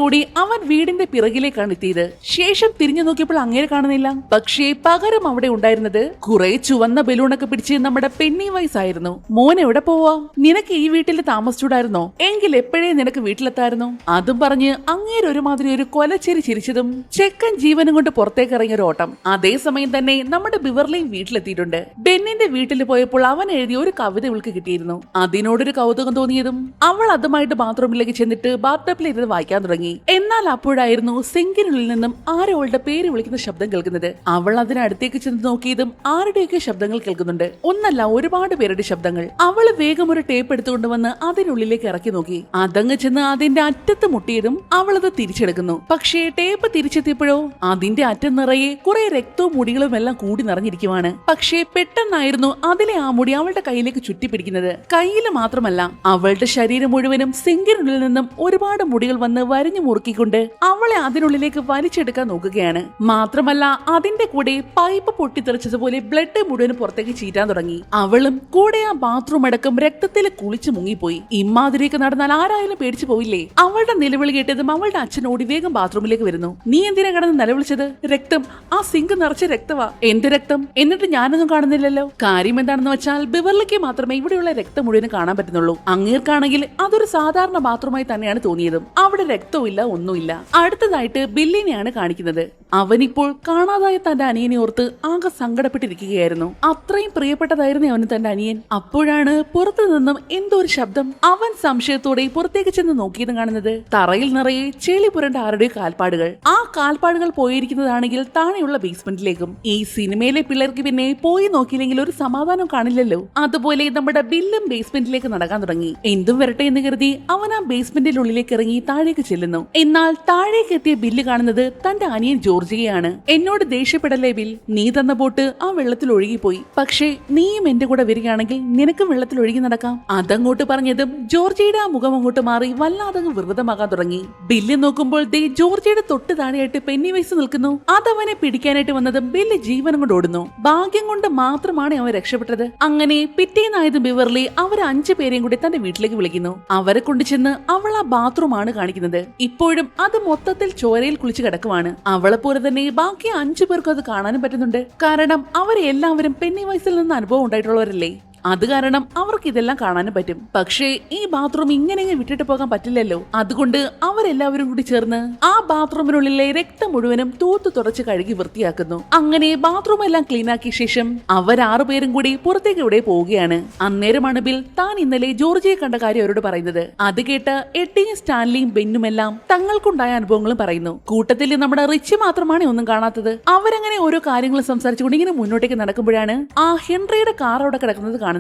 ഓടി അവൻ വീടിന്റെ പിറകിലേക്കാണ് എത്തിയത്. ശേഷം തിരിഞ്ഞു നോക്കിയപ്പോൾ അങ്ങേരെ കാണുന്നില്ല. പക്ഷേ പകരം അവിടെ ഉണ്ടായിരുന്നത് കുറെ ചുവന്ന ബലൂണൊക്കെ പിടിച്ച് നമ്മുടെ പെന്നി വൈസ് ആയിരുന്നു. മോൻ എവിടെ പോവാ? നിനക്ക് ഈ വീട്ടിൽ താമസിച്ചൂടായിരുന്നോ? എങ്കിൽ എപ്പോഴേ നിനക്ക് വീട്ടിലെത്തായിരുന്നു. അതും പറഞ്ഞ് അങ്ങേര് ഒരുമാതിരി ഒരു കൊലച്ചേരി ചിരിച്ചതും ചെക്കൻ ജീവനും കൊണ്ട് പുറത്തേക്ക് ഇറങ്ങിയ ഒരു ഓട്ടം. അതേസമയം തന്നെ നമ്മുടെ ബിവർലിയും വീട്ടിലെത്തിയിട്ടുണ്ട്. ബെന്നിന്റെ വീട്ടിൽ പോയപ്പോൾ അവൻ എഴുതിയ ഒരു കവിത ഇവൾക്ക് കിട്ടിയിരുന്നു. അതിനോടൊരു കൗതുകം തോന്നിയതും അവൾ അതുമായിട്ട് ബാത്റൂമിലേക്ക് ചെന്നിട്ട് ബാത്ടബിൽ ഇരുന്ന് വായിക്കാൻ തുടങ്ങി. എന്നാൽ അപ്പോഴായിരുന്നു സിങ്കിനുള്ളിൽ നിന്നും ആരോ അവളുടെ പേര് വിളിക്കുന്ന ശബ്ദം കേൾക്കുന്നത്. അവൾ അതിനടുത്തേക്ക് ചെന്ന് നോക്കിയതും ആരുടെയൊക്കെ ശബ്ദങ്ങൾ കേൾക്കുന്നുണ്ട്. ഒന്നല്ല, ഒരുപാട് പേരുടെ ശബ്ദങ്ങൾ. അവള് വേഗം ഒരു ടേപ്പ് എടുത്തുകൊണ്ടുവന്ന് അതിനുള്ളിലേക്ക് ഇറക്കി നോക്കി. അതങ്ങ് ചെന്ന് അതിന്റെ അറ്റത്ത് മുട്ടിയതും അവൾ അത് തിരിച്ചെടുക്കുന്നു. പക്ഷേ ടേപ്പ് തിരിച്ചെത്തിയപ്പോഴോ അതിന്റെ അറ്റം നിറയെ കുറെ രക്തവും മുടികളും എല്ലാം കൂടി നിറഞ്ഞിരിക്കുവാണ്. പക്ഷേ പെട്ടെന്നായിരുന്നു അതിലെ ആ മുടി അവളുടെ കയ്യിലേക്ക് ചുറ്റിപ്പിടിക്കുന്നത്. കയ്യിൽ മാത്രമല്ല, അവളുടെ ശരീരം മുഴുവനും സിങ്കിനുള്ളിൽ നിന്നും ഒരുപാട് മുടികൾ വന്ന് വരിഞ്ഞു മുറുക്കിക്കൊണ്ട് അവളെ അതിനുള്ളിലേക്ക് വലിച്ചെടുക്കാൻ നോക്കുകയാണ്. മാത്രമല്ല, അതിന്റെ കൂടെ പൈപ്പ് പൊട്ടിത്തെറിച്ചതുപോലെ ബ്ലഡ് മുഴുവനും പുറത്തേക്ക് ചീറ്റാൻ തുടങ്ങി. അവളും കൂടെ ആ ബാത്റൂം അടക്കം രക്തത്തിൽ കുളിച്ചു മുങ്ങിപ്പോയി. ഇമാതിരിയൊക്കെ നടന്നാൽ ആരായാലും പേടിച്ചു പോയില്ലേ? അവളുടെ നിലവിളി കേട്ടതും അവളുടെ അച്ഛൻ ഓടി വേഗം ബാത്റൂമിലേക്ക് വരുന്നു. നീ എന്തിനാ കിടന്ന് നിലവിളിച്ചത്? രക്തം, ആ സിങ്ക് നിറച്ച രക്തവാ. എന്ത് രക്തം? എന്നിട്ട് ഞാനൊന്നും കാണുന്നില്ലല്ലോ. കാര്യം എന്താണെന്ന് വെച്ചാൽ ബിവർലിക്ക് മാത്രമേ ഇവിടെയുള്ള രക്തം മുഴുവൻ കാണാൻ പറ്റുന്നുള്ളൂ. അങ്ങേർക്കാണെങ്കിൽ അതൊരു സാധാരണ ബാത്റൂമായി തന്നെയാണ് തോന്നിയതും. അവിടെ രക്തവും ഇല്ല, ഒന്നുമില്ല. അടുത്തതായിട്ട് ബില്ലിനെയാണ് കാണിക്കുന്നത്. അവനിപ്പോൾ കാണാതായ തന്റെ അനിയനെ ഓർത്ത് ആകെ സങ്കടപ്പെട്ടിരിക്കുകയായിരുന്നു. അത്രയും പ്രിയപ്പെട്ടതായിരുന്നു അവന് തന്റെ അനിയൻ. അപ്പോഴാണ് പുറത്തു നിന്നും എന്തോ ഒരു ശബ്ദം. അവൻ സംശയത്തോടെ പുറത്തേക്ക് ചെന്ന് നോക്കിയതും കാണുന്നത് തറയിൽ നിറയെ ചെളി പുരണ്ട ആരുടെ കാൽപ്പാടുകൾ. ആ കാൽപ്പാടുകൾ പോയിരിക്കുന്നതാണെങ്കിൽ താഴെയുള്ള ബേസ്മെന്റിലേക്കും. ഈ സിനിമയിലെ പിള്ളേർക്ക് പിന്നെ പോയി നോക്കിയില്ലെങ്കിൽ ഒരു സമാധാനം കാണില്ലല്ലോ. അതുപോലെ നമ്മുടെ ബില്ലും ബേസ്മെന്റിലേക്ക് നടക്കാൻ തുടങ്ങി. എന്തും വരട്ടെ എന്ന് കരുതി അവൻ ആ ബേസ്മെന്റിനുള്ളിലേക്ക് ഇറങ്ങി താഴേക്ക് ചെല്ലുന്നു. എന്നാൽ താഴേക്ക് എത്തിയ ബില്ല് കാണുന്നത് തന്റെ അനിയൻ ജോർജിയയാണ്. എന്നോട് ദേഷ്യപ്പെടല്ലേ ബിൽ, നീ തന്ന ബോട്ട് ആ വെള്ളത്തിൽ ഒഴുകിപ്പോയി. പക്ഷേ നീയും എന്റെ കൂടെ വരികയാണെങ്കിൽ നിനക്കും വെള്ളത്തിൽ ഒഴുകി നടക്കാം. അതങ്ങോട്ട് പറഞ്ഞതും ജോർജിയുടെ ആ മുഖം അങ്ങോട്ട് മാറി വല്ലാതങ്ങ് വികൃതമാകാൻ തുടങ്ങി. ബില്ല് നോക്കുമ്പോൾ ദേ ജോർജിയുടെ തൊട്ട് താഴെയായിട്ട് പെന്നി വൈസ് നിൽക്കുന്നു. അതവനെ പിടിക്കാനായിട്ട് വന്നതും ബില്ല് ജീവനം കൊണ്ട് ഓടുന്നു. ഭാഗ്യം കൊണ്ട് മാത്രമാണ് അവൻ രക്ഷപ്പെട്ടത്. അങ്ങനെ പിറ്റേന്നായത് ബിവർലി അവർ 5 പേരെയും കൂടി തന്റെ വീട്ടിലേക്ക് വിളിക്കുന്നു. അവരെ കൊണ്ട് ചെന്ന് അവൾ ആ ബാത്റൂം ആണ് കാണിക്കുന്നത്. ഇപ്പോഴും അത് മൊത്തത്തിൽ ചോരയിൽ കുളിച്ച് കിടക്കുവാണ്. അവളെ പോലെ തന്നെ ബാക്കി 5 പേർക്കും അത് കാണാനും പറ്റുന്നുണ്ട്. കാരണം അവരെല്ലാവരും പെന്നി വൈസിൽ നിന്ന് അനുഭവം ഉണ്ടായിട്ടുള്ളവരല്ലേ. അത് കാരണം അവർക്ക് ഇതെല്ലാം കാണാനും പറ്റും. പക്ഷേ ഈ ബാത്റൂം ഇങ്ങനെ വിട്ടിട്ട് പോകാൻ പറ്റില്ലല്ലോ. അതുകൊണ്ട് അവരെല്ലാവരും കൂടി ചേർന്ന് ആ ബാത്റൂമിനുള്ളിലെ രക്തം മുഴുവനും തൂത്തു തുടച്ച് കഴുകി വൃത്തിയാക്കുന്നു. അങ്ങനെ ബാത്റൂം എല്ലാം ക്ലീൻ ആക്കിയ ശേഷം അവർ 6 പേരും കൂടി പുറത്തേക്ക് ഇവിടെ പോവുകയാണ്. അന്നേരമാണ് ബിൽ താൻ ഇന്നലെ ജോർജിയെ കണ്ട കാര്യം അവരോട് പറയുന്നത്. അത് കേട്ട് എട്ടിയും സ്റ്റാൻലിയും ബെന്നും എല്ലാം തങ്ങൾക്കുണ്ടായ അനുഭവങ്ങളും പറയുന്നു. കൂട്ടത്തിൽ നമ്മുടെ റിച്ചി മാത്രമാണ് ഒന്നും കാണാത്തത്. അവരങ്ങനെ ഓരോ കാര്യങ്ങളും സംസാരിച്ചുകൊണ്ട് ഇങ്ങനെ മുന്നോട്ടേക്ക് നടക്കുമ്പോഴാണ് ആ ഹെൻറിയുടെ കാർ അവിടെ കിടക്കുന്നത് കാണുന്നത്.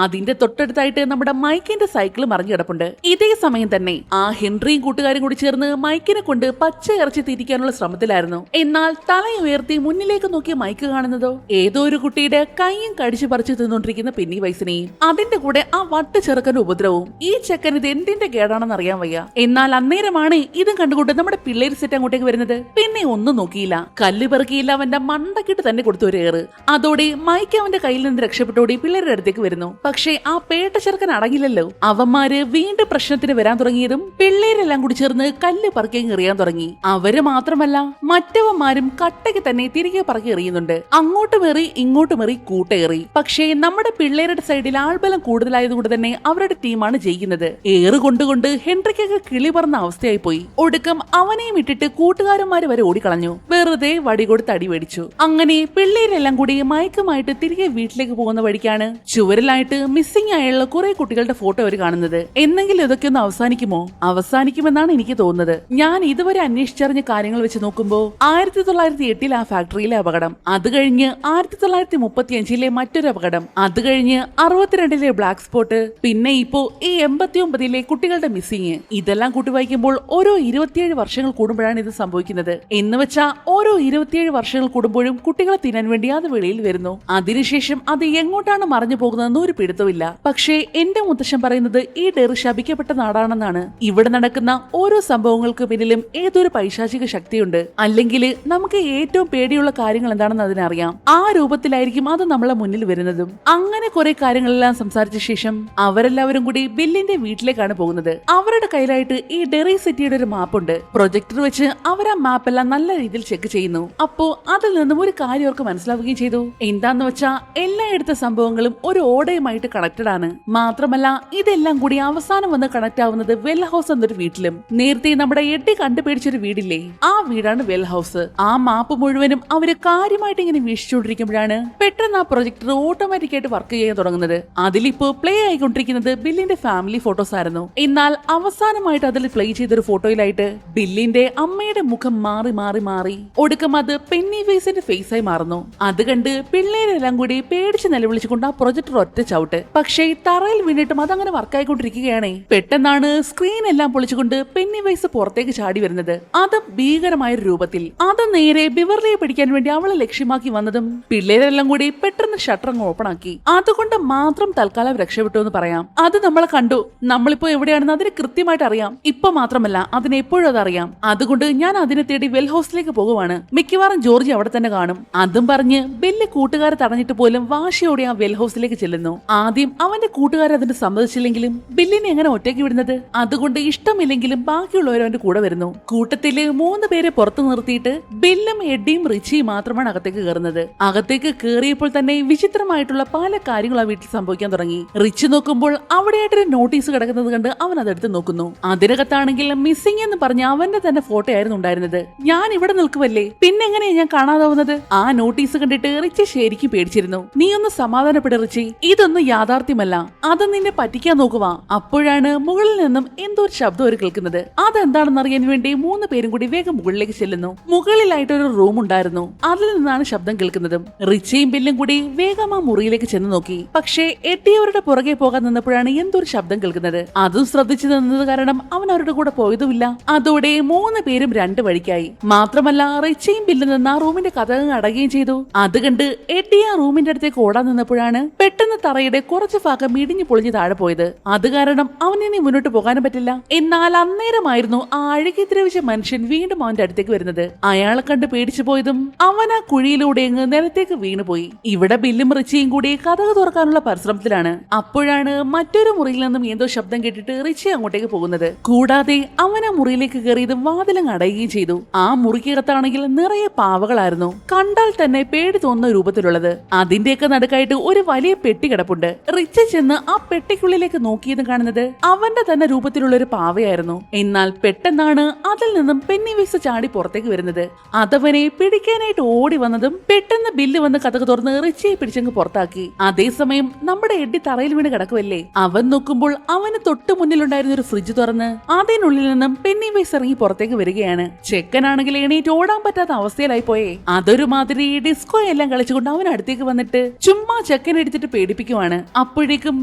അതിന്റെ തൊട്ടടുത്തായിട്ട് നമ്മുടെ മൈക്കിന്റെ സൈക്കിൾ മറിഞ്ഞു കിടപ്പുണ്ട്. ഇതേ സമയം തന്നെ ആ ഹെൻറിയും കൂട്ടുകാരും കൂടി ചേർന്ന് മൈക്കിനെ കൊണ്ട് പച്ച ഇറച്ചി തിരിക്കാനുള്ള ശ്രമത്തിലായിരുന്നു. എന്നാൽ തലയുയർത്തി മുന്നിലേക്ക് നോക്കിയ മൈക്ക് കാണുന്നതോ ഏതോ ഒരു കുട്ടിയുടെ കൈയും കടിച്ചു പറിച്ചു തിന്നോണ്ടിരിക്കുന്ന പെന്നി വൈസിനെയും അതിന്റെ കൂടെ ആ വട്ട് ചെറുക്കന്റെ ഉപദ്രവവും. ഈ ചെക്കൻ ഇത് എന്തിന്റെ കേടാണെന്ന് അറിയാൻ വയ്യ. എന്നാൽ അന്നേരമാണ് ഇതും കണ്ടുകൊണ്ട് നമ്മുടെ പിള്ളേര് സെറ്റ് അങ്ങോട്ടേക്ക് വരുന്നത്. പിന്നെ ഒന്നും നോക്കിയില്ല, കല്ല് പെറുക്കിയില്ല, അവന്റെ മണ്ടക്കിട്ട് തന്നെ കൊടുത്തു ഒരു ഏറ്. അതോടെ മൈക്ക് അവന്റെ കയ്യിൽ നിന്ന് രക്ഷപ്പെട്ടോടി പിള്ളേരുടെ അടുത്തേക്ക് വരുന്നു. പക്ഷേ ആ പേട്ട ചെറുക്കൻ അടങ്ങില്ലല്ലോ. അവന്മാര് വീണ്ടും പ്രശ്നത്തിന് വരാൻ തുടങ്ങിയതും പിള്ളേരെല്ലാം കൂടി ചേർന്ന് കല്ല് പറക്കി എറിയാൻ തുടങ്ങി. അവര് മാത്രമല്ല മറ്റവന്മാരും കട്ടയ്ക്ക് തന്നെ തിരികെ പറക്കി എറിയുന്നുണ്ട്. അങ്ങോട്ടുമേറി ഇങ്ങോട്ടുമേറി കൂട്ടേറി. പക്ഷേ നമ്മുടെ പിള്ളേരുടെ സൈഡിൽ ആൾബലം കൂടുതലായതുകൊണ്ട് തന്നെ അവരുടെ ടീമാണ് ജയിക്കുന്നത്. ഏറ് കൊണ്ടുകൊണ്ട് ഹെൻറിക്കൊക്കെ കിളി പറന്ന അവസ്ഥയായി പോയി. ഒടുക്കം അവനെയും ഇട്ടിട്ട് കൂട്ടുകാരന്മാര് വരെ ഓടിക്കളഞ്ഞു. വെറുതെ വടി കൊടുത്ത് അടി മേടിച്ചു. അങ്ങനെ പിള്ളേരെല്ലാം കൂടി മയക്കുമായിട്ട് തിരികെ വീട്ടിലേക്ക് പോകുന്ന വഴിക്കാണ് ചുവരിലായിട്ട് മിസ്സിംഗ് ആയുള്ള കുറെ കുട്ടികളുടെ ഫോട്ടോ അവർ കാണുന്നത്. എന്നെങ്കിലും ഇതൊക്കെ ഒന്ന് അവസാനിക്കുമോ? അവസാനിക്കുമെന്നാണ് എനിക്ക് തോന്നുന്നത്. ഞാൻ ഇതുവരെ അന്വേഷിച്ചറിഞ്ഞ കാര്യങ്ങൾ വെച്ച് നോക്കുമ്പോൾ 1908 ആ ഫാക്ടറിയിലെ അപകടം, അത് കഴിഞ്ഞ് 1935 മറ്റൊരു അപകടം, അത് കഴിഞ്ഞ് 62 ബ്ലാക്ക് സ്പോട്ട്, പിന്നെ ഇപ്പോ ഈ 89 കുട്ടികളുടെ മിസ്സിംഗ്, ഇതെല്ലാം കൂട്ടി വായിക്കുമ്പോൾ ഓരോ 27 വർഷങ്ങൾ കൂടുമ്പോഴാണ് ഇത് സംഭവിക്കുന്നത്. എന്ന് വെച്ചാൽ ഓരോ 27 വർഷങ്ങൾ കൂടുമ്പോഴും കുട്ടികളെ തിന്നാൻ വേണ്ടി അത് വെളിയിൽ വരുന്നു. അതിനുശേഷം അത് എങ്ങോട്ടാണ് മറഞ്ഞു പോകുന്നത് പോകുന്നതെന്ന് ഒരു പിടുത്തമില്ല. പക്ഷേ എന്റെ മുത്തശ്ശൻ പറയുന്നത് ഈ ഡെറി ശപിക്കപ്പെട്ട നാടാണെന്നാണ്. ഇവിടെ നടക്കുന്ന ഓരോ സംഭവങ്ങൾക്ക് പിന്നിലും ഏതൊരു പൈശാചിക ശക്തിയുണ്ട്. അല്ലെങ്കിൽ നമുക്ക് ഏറ്റവും പേടിയുള്ള കാര്യങ്ങൾ എന്താണെന്ന് അതിനറിയാം. ആ രൂപത്തിലായിരിക്കും അത് നമ്മളെ മുന്നിൽ വരുന്നതും. അങ്ങനെ കുറെ കാര്യങ്ങളെല്ലാം സംസാരിച്ച ശേഷം അവരെല്ലാവരും കൂടി ബില്ലിന്റെ വീട്ടിലേക്കാണ് പോകുന്നത്. അവരുടെ കയ്യിലായിട്ട് ഈ ഡെറി സിറ്റിയുടെ ഒരു മാപ്പുണ്ട്. പ്രൊജക്ടർ വെച്ച് അവർ ആ മാപ്പെല്ലാം നല്ല രീതിയിൽ ചെക്ക് ചെയ്യുന്നു. അപ്പോ അതിൽ നിന്നും ഒരു കാര്യം അവർക്ക് മനസ്സിലാവുകയും ചെയ്തു. എന്താന്ന് വെച്ചാ എല്ലായിടത്തെ സംഭവങ്ങളും ഒരു ഓടയുമായിട്ട് കണക്റ്റഡ് ആണ്. മാത്രമല്ല ഇതെല്ലാം കൂടി അവസാനം വന്ന് കണക്ട് ആവുന്നത് വെൽ ഹൗസ് എന്നൊരു വീട്ടിലും. നേരത്തെ നമ്മുടെ എഡി കണ്ടുപിടിച്ചൊരു വീടില്ലേ, ആ വീടാണ് വെൽ ഹൗസ്. ആ മാപ്പ് മുഴുവനും അവര് കാര്യമായിട്ട് ഇങ്ങനെ വീക്ഷിച്ചുകൊണ്ടിരിക്കുമ്പോഴാണ് പെട്ടെന്ന് ആ പ്രൊജക്ടർ ഓട്ടോമാറ്റിക് ആയിട്ട് വർക്ക് ചെയ്യാൻ തുടങ്ങുന്നത്. അതിലിപ്പോ പ്ലേ ആയിക്കൊണ്ടിരിക്കുന്നത് ബില്ലിന്റെ ഫാമിലി ഫോട്ടോസ് ആയിരുന്നു. എന്നാൽ അവസാനമായിട്ട് അതിൽ പ്ലേ ചെയ്തൊരു ഫോട്ടോയിലായിട്ട് ബില്ലിന്റെ അമ്മയുടെ മുഖം മാറി മാറി മാറി ഒടുക്കം അത് പെന്നി ഫേസിന്റെ ഫേസ് ആയി മാറുന്നു. അത് കണ്ട് പിള്ളേരെല്ലാം കൂടി പേടിച്ച് നിലവിളിച്ചുകൊണ്ട് ആ പ്രൊജക്ടർ ഒറ്റ ചവിട്ട്. പക്ഷേ തറയിൽ വീണിട്ടും അതങ്ങനെ വർക്കായിക്കൊണ്ടിരിക്കുകയാണേ. പെട്ടെന്നാണ് സ്ക്രീൻ എല്ലാം പൊളിച്ചുകൊണ്ട് പെന്നി വൈസ് പുറത്തേക്ക് ചാടി വരുന്നത്. അത് ഭീകരമായ ഒരു രൂപത്തിൽ. അത് നേരെ ബിവർലിയെ പിടിക്കാൻ വേണ്ടി അവളെ ലക്ഷ്യമാക്കി വന്നതും പിള്ളേരെല്ലാം കൂടി പെട്ടെന്ന് ഷട്ടർ അങ്ങ് ഓപ്പൺ ആക്കി. അതുകൊണ്ട് മാത്രം തൽക്കാലം രക്ഷപ്പെട്ടു എന്ന് പറയാം. അത് നമ്മളെ കണ്ടു. നമ്മളിപ്പോ എവിടെയാണെന്ന് അതിന് കൃത്യമായിട്ട് അറിയാം. ഇപ്പൊ മാത്രമല്ല, അതിന് എപ്പോഴും അതറിയാം. അതുകൊണ്ട് ഞാൻ അതിനെ തേടി വെൽ ഹൗസിലേക്ക് പോകുവാണ്. മിക്കവാറും ജോർജ് അവിടെ തന്നെ കാണും. അതും പറഞ്ഞ് ബില്ല് കൂട്ടുകാരെ തടഞ്ഞിട്ട് പോലും വാശിയോടെ ആ വെൽ ഹൗസിലേക്ക് ചെല്ലുന്നു. ആദ്യം അവന്റെ കൂട്ടുകാരെ അതിന് സമ്മതിച്ചില്ലെങ്കിലും ബില്ലിനെ എങ്ങനെ ഒറ്റയ്ക്ക് വിടുന്നത്? അതുകൊണ്ട് ഇഷ്ടമില്ലെങ്കിലും ബാക്കിയുള്ളവർ അവന്റെ കൂടെ വരുന്നു. കൂട്ടത്തില് 3 പേരെ പുറത്തു നിർത്തിയിട്ട് ബില്ലും എഡിയും റിച്ചിയും മാത്രമാണ് അകത്തേക്ക് കയറുന്നത്. അകത്തേക്ക് കയറിയപ്പോൾ തന്നെ വിചിത്രമായിട്ടുള്ള പല കാര്യങ്ങളും ആ വീട്ടിൽ സംഭവിക്കാൻ തുടങ്ങി. റിച്ച് നോക്കുമ്പോൾ അവിടെയായിട്ടൊരു നോട്ടീസ് കിടക്കുന്നത് കണ്ട് അവൻ അതെടുത്ത് നോക്കുന്നു. അതിനകത്താണെങ്കിൽ മിസ്സിംഗ് എന്ന് പറഞ്ഞ അവന്റെ തന്നെ ഫോട്ടോ ആയിരുന്നു ഉണ്ടായിരുന്നത്. ഞാൻ ഇവിടെ നിൽക്കുവല്ലേ, പിന്നെ എങ്ങനെയാ ഞാൻ കാണാതാവുന്നത്? ആ നോട്ടീസ് കണ്ടിട്ട് റിച്ച് ശരിക്കും പേടിച്ചിരുന്നു. നീ ഒന്ന് സമാധാനപ്പെട് റിച്ചി, ഇതൊന്നും യാഥാർത്ഥ്യമല്ല, അത് നിന്നെ പറ്റിക്കാൻ നോക്കുക. അപ്പോഴാണ് മുകളിൽ നിന്നും എന്തോ ഒരു ശബ്ദം ഒരു കേൾക്കുന്നത്. അതെന്താണെന്ന് അറിയാൻ വേണ്ടി 3 പേരും കൂടി വേഗം മുകളിലേക്ക് ചെല്ലുന്നു. മുകളിലായിട്ടൊരു റൂം ഉണ്ടായിരുന്നു. അതിൽ നിന്നാണ് ശബ്ദം കേൾക്കുന്നതും. റിച്ചിയും ബില്ലും കൂടി വേഗം ആ മുറിയിലേക്ക് ചെന്ന് നോക്കി. പക്ഷേ എട്ടിയവരുടെ പുറകെ പോകാൻ നിന്നപ്പോഴാണ് എന്തോ ഒരു ശബ്ദം കേൾക്കുന്നത്. അതും ശ്രദ്ധിച്ചു നിന്നത് കാരണം അവൻ അവരുടെ കൂടെ പോയതുമില്ല. അതോടെ 3 പേരും 2 വഴിക്കായി. മാത്രമല്ല റിച്ചിയും ബില്ലും നിന്ന് ആ റൂമിന്റെ കഥകൾ അടയുകയും ചെയ്തു. അത് കണ്ട് എട്ടി ആ റൂമിന്റെ അടുത്തേക്ക് ഓടാൻ നിന്നപ്പോഴാണ് പെട്ടെന്ന് തറയുടെ കുറച്ച് ഭാഗം ഇടിഞ്ഞു പൊളിഞ്ഞ് താഴെ പോയത്. അത് കാരണം അവനിനി മുന്നോട്ട് പോകാനും പറ്റില്ല. എന്നാൽ അന്നേരമായിരുന്നു ആ അഴുകി ദ്രവിച്ച മനുഷ്യൻ വീണ്ടും അവന്റെ അടുത്തേക്ക് വരുന്നത്. അയാളെ കണ്ട് പേടിച്ചു പോയതും അവൻ ആ കുഴിയിലൂടെ നിലത്തേക്ക് വീണുപോയി. ഇവിടെ ബില്ലും റിച്ചിയും കൂടി കഥക് തുറക്കാനുള്ള പരിശ്രമത്തിലാണ്. അപ്പോഴാണ് മറ്റൊരു മുറിയിൽ നിന്നും എന്തോ ശബ്ദം കേട്ടിട്ട് റിച്ചി അങ്ങോട്ടേക്ക് പോകുന്നത്. കൂടാതെ അവൻ ആ മുറിയിലേക്ക് കയറിയത് വാതിലങ്ങ് അടയുകയും ചെയ്തു. ആ മുറിക്കകത്താണെങ്കിൽ നിറയെ പാവകളായിരുന്നു. കണ്ടാൽ തന്നെ പേടി തോന്നുന്ന രൂപത്തിലുള്ളത്. അതിന്റെയൊക്കെ നടുക്കായിട്ട് ഒരു വലിയ പെട്ടി കിടപ്പുണ്ട്. റിച്ചി ചെന്ന് ആ പെട്ടിക്കുള്ളിലേക്ക് നോക്കിയെന്ന് കാണുന്നത് അവന്റെ തന്നെ രൂപത്തിലുള്ള ഒരു പാവയായിരുന്നു. എന്നാൽ പെട്ടെന്നാണ് അതിൽ നിന്നും പെന്നി വീസ് ചാടി പുറത്തേക്ക് വരുന്നത്. അതവനെ പിടിക്കാനായിട്ട് ഓടി വന്നതും പെട്ടെന്ന് ബില്ല് വന്ന് കഥക് തുറന്ന് റിച്ചിയെ പിടിച്ചങ്ങ് പുറത്താക്കി. അതേസമയം നമ്മുടെ എഡി തറയിൽ വീണ് കിടക്കുമല്ലേ. അവൻ നോക്കുമ്പോൾ അവന് തൊട്ട് മുന്നിലുണ്ടായിരുന്ന ഒരു ഫ്രിഡ്ജ് തുറന്ന് അതിനുള്ളിൽ നിന്നും പെന്നി വൈസ് ഇറങ്ങി പുറത്തേക്ക് വരികയാണ്. ചെക്കനാണെങ്കിൽ എണീറ്റ് ഓടാൻ പറ്റാത്ത അവസ്ഥയിലായി പോയേ. അതൊരു മാതിരി ഡിസ്കോ എല്ലാം കളിച്ചുകൊണ്ട് അവൻ അടുത്തേക്ക് വന്നിട്ട് ചുമ്മാ ചെക്കൻ എടുത്തിട്ട് പേടിപ്പിക്കുവാണ്. അപ്പോഴേക്കും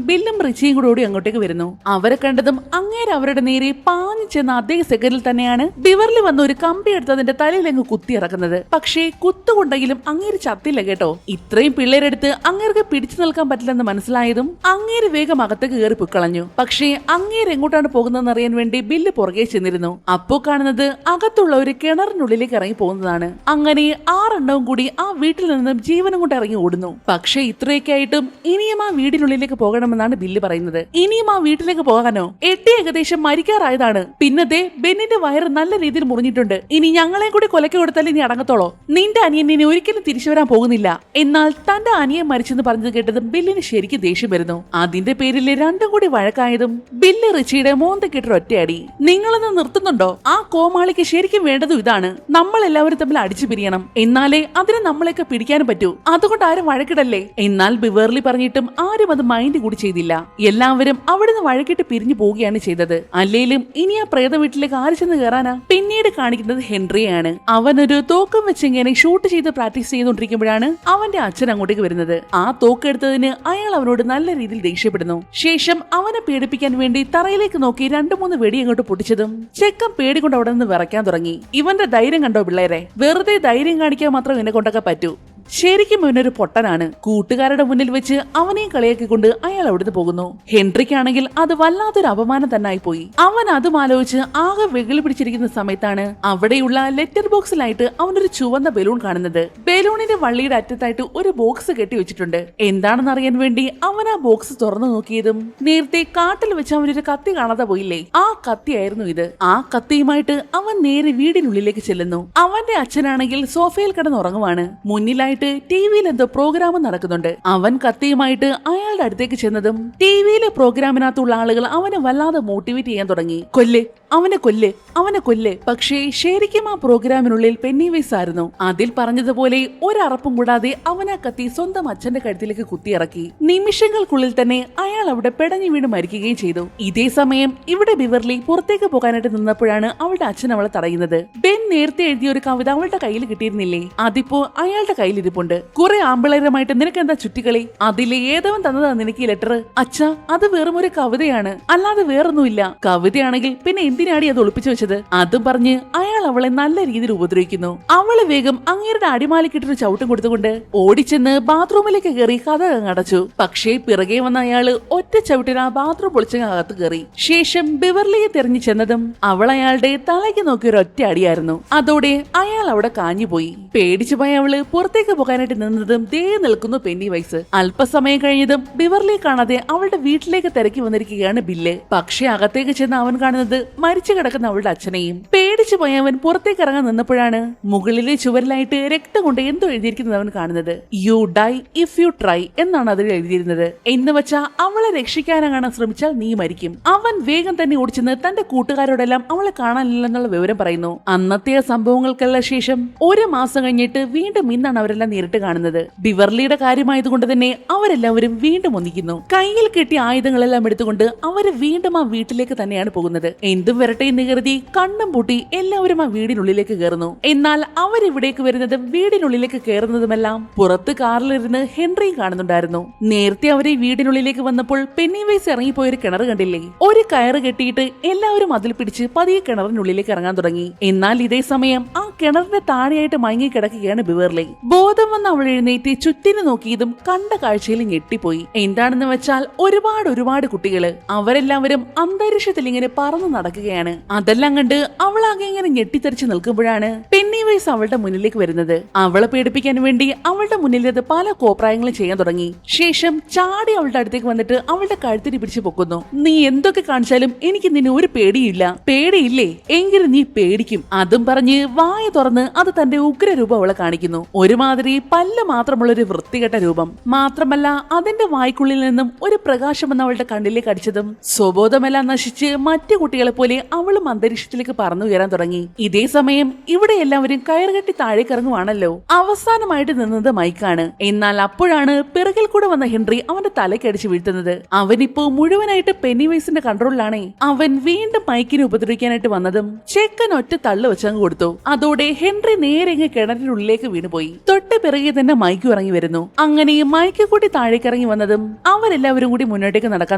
ബില്ലും റിച്ചിയും കൂടെ ഓടി അങ്ങോട്ടേക്ക് വരുന്നു. അവരെ കണ്ടതും അങ്ങേര് അവരുടെ നേരെ പാഞ്ഞു ചെന്ന അതേ സെക്കൻഡിൽ തന്നെയാണ് ബിവർലി വന്ന ഒരു കമ്പി എടുത്ത് അതിന്റെ തലയിലങ്ങ് കുത്തി ഇറക്കുന്നത്. പക്ഷേ കുത്തുകൊണ്ടെങ്കിലും അങ്ങേര് ചത്തില്ല കേട്ടോ. ഇത്രയും പിള്ളേരെടുത്ത് അങ്ങേർക്ക് പിടിച്ചു നിൽക്കാൻ പറ്റില്ലെന്ന് മനസ്സിലായതും അങ്ങേര് വേഗം അകത്തേക്ക് കയറി പൊക്കളഞ്ഞു. പക്ഷേ അങ്ങേര് എങ്ങോട്ടാണ് പോകുന്നതെന്ന് അറിയാൻ വേണ്ടി ബില്ല് പുറകെ ചെന്നിരുന്നു. അപ്പോ കാണുന്നത് അകത്തുള്ള ഒരു കിണറിനുള്ളിലേക്ക് ഇറങ്ങി പോകുന്നതാണ്. അങ്ങനെ 6 എണ്ണവും കൂടി ആ വീട്ടിൽ നിന്നും ജീവനും കൊണ്ട് ഇറങ്ങി ഓടുന്നു. പക്ഷെ ഇത്രയൊക്കെ ആയിട്ടും ഇനിയും ആ വീടിനുള്ളിലേക്ക് പോകണമെന്നാണ് ബില്ല് പറയുന്നത്. ഇനിയും ആ വീട്ടിലേക്ക് പോകാനോ? എട്ടി ഏകദേശം മരിക്കാറായതാണ്. പിന്നത്തെ ബെന്നിന്റെ വയറ് നല്ല രീതിയിൽ മുറിഞ്ഞിട്ടുണ്ട്. ഇനി ഞങ്ങളെ കൂടി കൊലക്ക് കൊടുത്താൽ ഇനി അടങ്ങത്തോളോ? നിന്റെ അനിയൻ ഇനി ഒരിക്കലും തിരിച്ചു വരാൻ പോകുന്നില്ല. എന്നാൽ തന്റെ അനിയൻ മരിച്ചെന്ന് പറഞ്ഞത് കേട്ടതും ബില്ലിന് ശരിക്കും ദേഷ്യം വരുന്നു. അതിന്റെ പേരിൽ രണ്ടും കൂടി വഴക്കായതും ബില്ല് റിച്ചിയുടെ മോന്തക്കിട്ടൊരു ഒറ്റയടി. നിങ്ങളൊന്ന് നിർത്തുന്നുണ്ടോ? ആ കോമാളിക്ക് ശരിക്കും വേണ്ടതും ഇതാണ്. നമ്മൾ എല്ലാവരും തമ്മിൽ അടിച്ചു പിരിയണം. എന്നാലേ അതിനെ നമ്മളെയൊക്കെ പിടിക്കാനും പറ്റൂ. അതുകൊണ്ട് ആരും വഴക്കിടല്ലേ. എന്നാൽ ബിവർലി പറഞ്ഞിട്ടും ആരും അത് മൈൻഡ് കൂടി ചെയ്തില്ല. എല്ലാവരും അവിടുന്ന് വഴക്കിട്ട് പിരിഞ്ഞു പോവുകയാണ് ചെയ്തത്. അല്ലേലും ഇനി ആ പ്രേത വീട്ടിലേക്ക് ആര് ചെന്ന് കയറാനാ? പിന്നീട് കാണിക്കുന്നത് ഹെൻറിയാണ്. അവനൊരു തോക്കം വെച്ചിങ്ങനെ ഷൂട്ട് ചെയ്ത് പ്രാക്ടീസ് ചെയ്തുകൊണ്ടിരിക്കുമ്പോഴാണ് അവന്റെ അച്ഛൻ അങ്ങോട്ടേക്ക് വരുന്നത്. ആ തോക്കെടുത്തതിന് അയാൾ അവനോട് നല്ല രീതിയിൽ ദേഷ്യപ്പെടുന്നു. ശേഷം അവനെ പേടിപ്പിക്കാൻ വേണ്ടി തറയിലേക്ക് നോക്കി 2-3 വെടി അങ്ങോട്ട് പൊട്ടിച്ചതും ചെക്കൻ പേടി കൊണ്ട് അവിടെ നിന്ന് വിറയ്ക്കാൻ തുടങ്ങി. ഇവന്റെ ധൈര്യം കണ്ടോ പിള്ളേരെ? വെറുതെ ധൈര്യം കാണിക്കാൻ മാത്രം എന്നെ കൊണ്ടൊക്കെ പറ്റൂ. ശരിക്കും അവനൊരു പൊട്ടനാണ്. കൂട്ടുകാരുടെ മുന്നിൽ വെച്ച് അവനെ കളിയാക്കിക്കൊണ്ട് അയാൾ അവിടുന്ന് പോകുന്നു. ഹെൻറിക്കാണെങ്കിൽ അത് വല്ലാത്തൊരു അപമാനം തന്നെ ആയി പോയി. അവൻ അതും ആലോചിച്ച് ആകെ വെകിളി പിടിച്ചിരിക്കുന്ന സമയത്താണ് അവിടെയുള്ള ലെറ്റർ ബോക്സിലായിട്ട് അവനൊരു ചുവന്ന ബലൂൺ കാണുന്നത്. ബലൂണിന്റെ വള്ളിയുടെ അറ്റത്തായിട്ട് ഒരു ബോക്സ് കെട്ടി വെച്ചിട്ടുണ്ട്. എന്താണെന്ന് അറിയാൻ വേണ്ടി അവൻ ആ ബോക്സ് തുറന്നു നോക്കിയതും നേരത്തെ കാട്ടിൽ വെച്ച് അവനൊരു കത്തി കാണാതെ പോയില്ലേ, ആ കത്തിയായിരുന്നു ഇത്. ആ കത്തിയുമായിട്ട് അവൻ നേരെ വീടിനുള്ളിലേക്ക് ചെല്ലുന്നു. അവന്റെ അച്ഛനാണെങ്കിൽ സോഫയിൽ കിടന്നുറങ്ങുവാണ്. മുന്നിലായിട്ട് ടിവിയിൽ എന്തോ പ്രോഗ്രാം നടക്കുന്നുണ്ട്. അവൻ കത്തിയുമായിട്ട് അയാളുടെ അടുത്തേക്ക് ചെന്നതും ടിവിയിലെ പ്രോഗ്രാമിനകത്തുള്ള ആളുകൾ അവനെ വല്ലാതെ മോട്ടിവേറ്റ് ചെയ്യാൻ തുടങ്ങി. കൊല്ല്, അവനെ കൊല്ല്, അവനെ കൊല്ല്. പക്ഷേ ശരിക്കും ആ പ്രോഗ്രാമിനുള്ളിൽ പെന്നിവൈസ് ആയിരുന്നു. അതിൽ പറഞ്ഞതുപോലെ ഒരറപ്പും കൂടാതെ അവൻ ആ കത്തി സ്വന്തം അച്ഛന്റെ കഴുത്തിലേക്ക് കുത്തിയിറക്കി. നിമിഷങ്ങൾക്കുള്ളിൽ തന്നെ അയാൾ അവിടെ പെടഞ്ഞു വീണ് മരിക്കുകയും ചെയ്തു. ഇതേ സമയം ഇവിടെ ബിവർലി പുറത്തേക്ക് പോകാനായിട്ട് നിന്നപ്പോഴാണ് അവളുടെ അച്ഛൻ അവളെ തടയുന്നത്. ബെൻ നേരത്തെ എഴുതിയ ഒരു കവിത അവളുടെ കയ്യിൽ കിട്ടിയിരുന്നില്ലേ, അതിപ്പോ അയാളുടെ കയ്യിലിരിപ്പുണ്ട്. കുറെ ആമ്പിളേരമായിട്ട് നിനക്ക് എന്താ ചുറ്റിക്കളി? അതിലെ ഏതവൻ തന്നതാ നിനക്ക് ഈ ലെറ്റർ? അച്ഛാ, അത് വെറും ഒരു കവിതയാണ്, അല്ലാതെ വേറൊന്നുമില്ല. കവിതയാണെങ്കിൽ പിന്നെ എന്തിനാടി അത് ഒളിപ്പിച്ചു വെച്ചത്? അതും പറഞ്ഞ് അയാൾ അവളെ നല്ല രീതിയിൽ ഉപദ്രവിക്കുന്നു. അവളെ വേഗം അങ്ങേരുടെ അടിമാലിക്കിട്ടൊരു ചവിട്ടും കൊടുത്തുകൊണ്ട് ഓടിച്ചെന്ന് ബാത്റൂമിലേക്ക് കയറി കഥ അടച്ചു. പക്ഷേ പിറകെ വന്ന അയാള് ഒറ്റ ചവിട്ടിന് ആ ബാത്റൂം പൊളിച്ചങ്ങ് അകത്ത് കയറി. ശേഷം ബിവർലിയെ തെരഞ്ഞു ചെന്നതും അവൾ അയാളുടെ തലയ്ക്ക് നോക്കിയ ഒരു ഒറ്റ അടിയായിരുന്നു. അതോടെ അയാൾ അവിടെ കാഞ്ഞുപോയി. പേടിച്ചു പോയ അവള് പുറത്തേക്ക് പോകാനായിട്ട് നിന്നതും ദേ നിൽക്കുന്നു പെന്നിവൈസ്. അല്പസമയം കഴിഞ്ഞതും ബിവർലിയെ കാണാതെ അവളുടെ വീട്ടിലേക്ക് തിരക്കി വന്നിരിക്കുകയാണ് ബില്ല്. പക്ഷേ അകത്തേക്ക് ചെന്ന് അവൻ കാണുന്നത് മരിച്ചു കിടക്കുന്ന അവളുടെ അച്ഛനെയും. പേടിച്ചു പോയവൻ പുറത്തേക്ക് ഇറങ്ങാൻ നിന്നപ്പോഴാണ് മുകളിലെ ചുവരിലായിട്ട് രക്തം കൊണ്ട് എന്തോ എഴുതിയിരിക്കുന്നത് അവൻ കാണുന്നത്. U dye if you try എന്നാണ് അതിൽ എഴുതിയിരുന്നത്. എന്ന് വെച്ചാ അവളെ രക്ഷിക്കാനാണ് ശ്രമിച്ചാൽ നീ മരിക്കും. അവൻ വേഗം തന്നെ ഓടിച്ചെന്ന് തന്റെ കൂട്ടുകാരോടെല്ലാം അവളെ കാണാനില്ലെന്നുള്ള വിവരം പറയുന്നു. അന്നത്തെ സംഭവങ്ങൾക്കെല്ലാം ശേഷം ഒരു മാസം കഴിഞ്ഞിട്ട് വീണ്ടും ഇന്നാണ് അവരെല്ലാം നേരിട്ട് കാണുന്നത്. ബിവർലിയുടെ കാര്യമായതുകൊണ്ട് തന്നെ അവരെല്ലാവരും വീണ്ടും ഒന്നിക്കുന്നു. കയ്യിൽ കെട്ടിയ ആയുധങ്ങളെല്ലാം എടുത്തുകൊണ്ട് അവര് വീണ്ടും ആ വീട്ടിലേക്ക് തന്നെയാണ് പോകുന്നത്. എന്തും വരട്ടെ എന്ന് കരുതി കണ്ണും പൂട്ടി എല്ലാവരും ആ വീടിനുള്ളിലേക്ക് കയറുന്നു. എന്നാൽ അവരിവിടേക്ക് വരുന്നതും വീടിനുള്ളിലേക്ക് കയറുന്നതുമെല്ലാം പുറത്ത് കാറിലിരുന്ന് ഹെൻറിയും കാണുന്നുണ്ടായിരുന്നു. നേരത്തെ അവരെ വീടിനുള്ളിലേക്ക് വന്നപ്പോൾ പെന്നിവൈസ് ഇറങ്ങിപ്പോയൊരു കിണർ കണ്ടില്ലേ, ഒരു കയറ് കെട്ടിയിട്ട് എല്ലാവരും അതിൽ പിടിച്ച് പതിയെ കിണറിനുള്ളിലേക്ക് ഇറങ്ങാൻ തുടങ്ങി. എന്നാൽ ഇതേ സമയം ആ കിണറിന്റെ താഴെയായിട്ട് മയങ്ങി കിടക്കുകയാണ് ബിവർലി. ബോധം വന്ന് അവൾ എഴുന്നേറ്റ് ചുറ്റിന് നോക്കിയതും കണ്ട കാഴ്ചയിൽ ഞെട്ടിപ്പോയി. എന്താണെന്ന് വെച്ചാൽ ഒരുപാട് കുട്ടികള് അവരെല്ലാവരും അന്തരീക്ഷത്തിൽ ഇങ്ങനെ പറന്നു നടക്കുകയാണ്. അതെല്ലാം കണ്ട് അവളാകെ ഇങ്ങനെ ഞെട്ടിത്തെറിച്ച് നിൽക്കുമ്പോഴാണ് പെന്നിവൈസ് അവളുടെ മുന്നിലേക്ക് വരുന്നത്. അവളെ പേടിപ്പിക്കാൻ വേണ്ടി അവളുടെ മുന്നിലത് പല കോപ്രായങ്ങളും ചെയ്യാൻ തുടങ്ങി. ശേഷം ചാടി അവളുടെ അടുത്തേക്ക് വന്നിട്ട് അവളുടെ കഴുത്തിന് പിടിച്ചു പൊക്കുന്നു. നീ എന്തൊക്കെ കാണിച്ചാലും എനിക്ക് നിന്നെ ഒരു പേടിയില്ല. പേടിയില്ലേ? എങ്കിലും നീ പേടിക്കും. അതും പറഞ്ഞ് വായ തുറന്ന് അത് തന്റെ ഉഗ്രരൂപം അവളെ കാണിക്കുന്നു. ഒരുമാതിരി പല്ല് മാത്രമുള്ള ഒരു വൃത്തികെട്ട രൂപം. മാത്രമല്ല അതിന്റെ വായ്ക്കുള്ളിൽ നിന്നും ഒരു പ്രകാശം വന്ന് അവളുടെ കണ്ണിലേക്ക് അടിച്ചതും സ്വബോധമെല്ലാം നശിച്ച് മറ്റു കുട്ടികളെ പോലെ അവളും അന്തരീക്ഷത്തിലേക്ക് പറന്നുയരാൻ തുടങ്ങി. ഇതേ സമയം ഇവിടെ എല്ലാവരും കയറുകെട്ടി താഴേക്ക് ഇറങ്ങുവാണല്ലോ. അവസാനമായിട്ട് നിന്നത് മൈക്കാണ്. എന്നാൽ അപ്പോഴാണ് പിറകിൽ കൂടെ വന്ന ഹെൻറി അവന്റെ തലക്കടിച്ച് വീഴ്ത്തുന്നത്. അവനിപ്പോ മുഴുവനായിട്ട് പെന്നിവൈസിന്റെ കൺട്രോളിലാണേ. അവൻ വീണ്ടും മൈക്കിനെ ഉപദ്രവിക്കാനായിട്ട് വന്നതും ചെക്കൻ ഒറ്റ തള്ളു വെച്ചങ്ങ് കൊടുത്തു. അതോടെ ഹെൻറി നേരെ കിണറ്റിനുള്ളിലേക്ക് വീണുപോയി. തൊട്ട് പിറകെ തന്നെ മൈക്ക് ഇറങ്ങി വരുന്നു. അങ്ങനെ മൈക്ക് കൂട്ടി താഴേക്ക് ഇറങ്ങി വന്നതും അവരെല്ലാവരും കൂടി മുന്നോട്ടേക്ക് നടക്കാൻ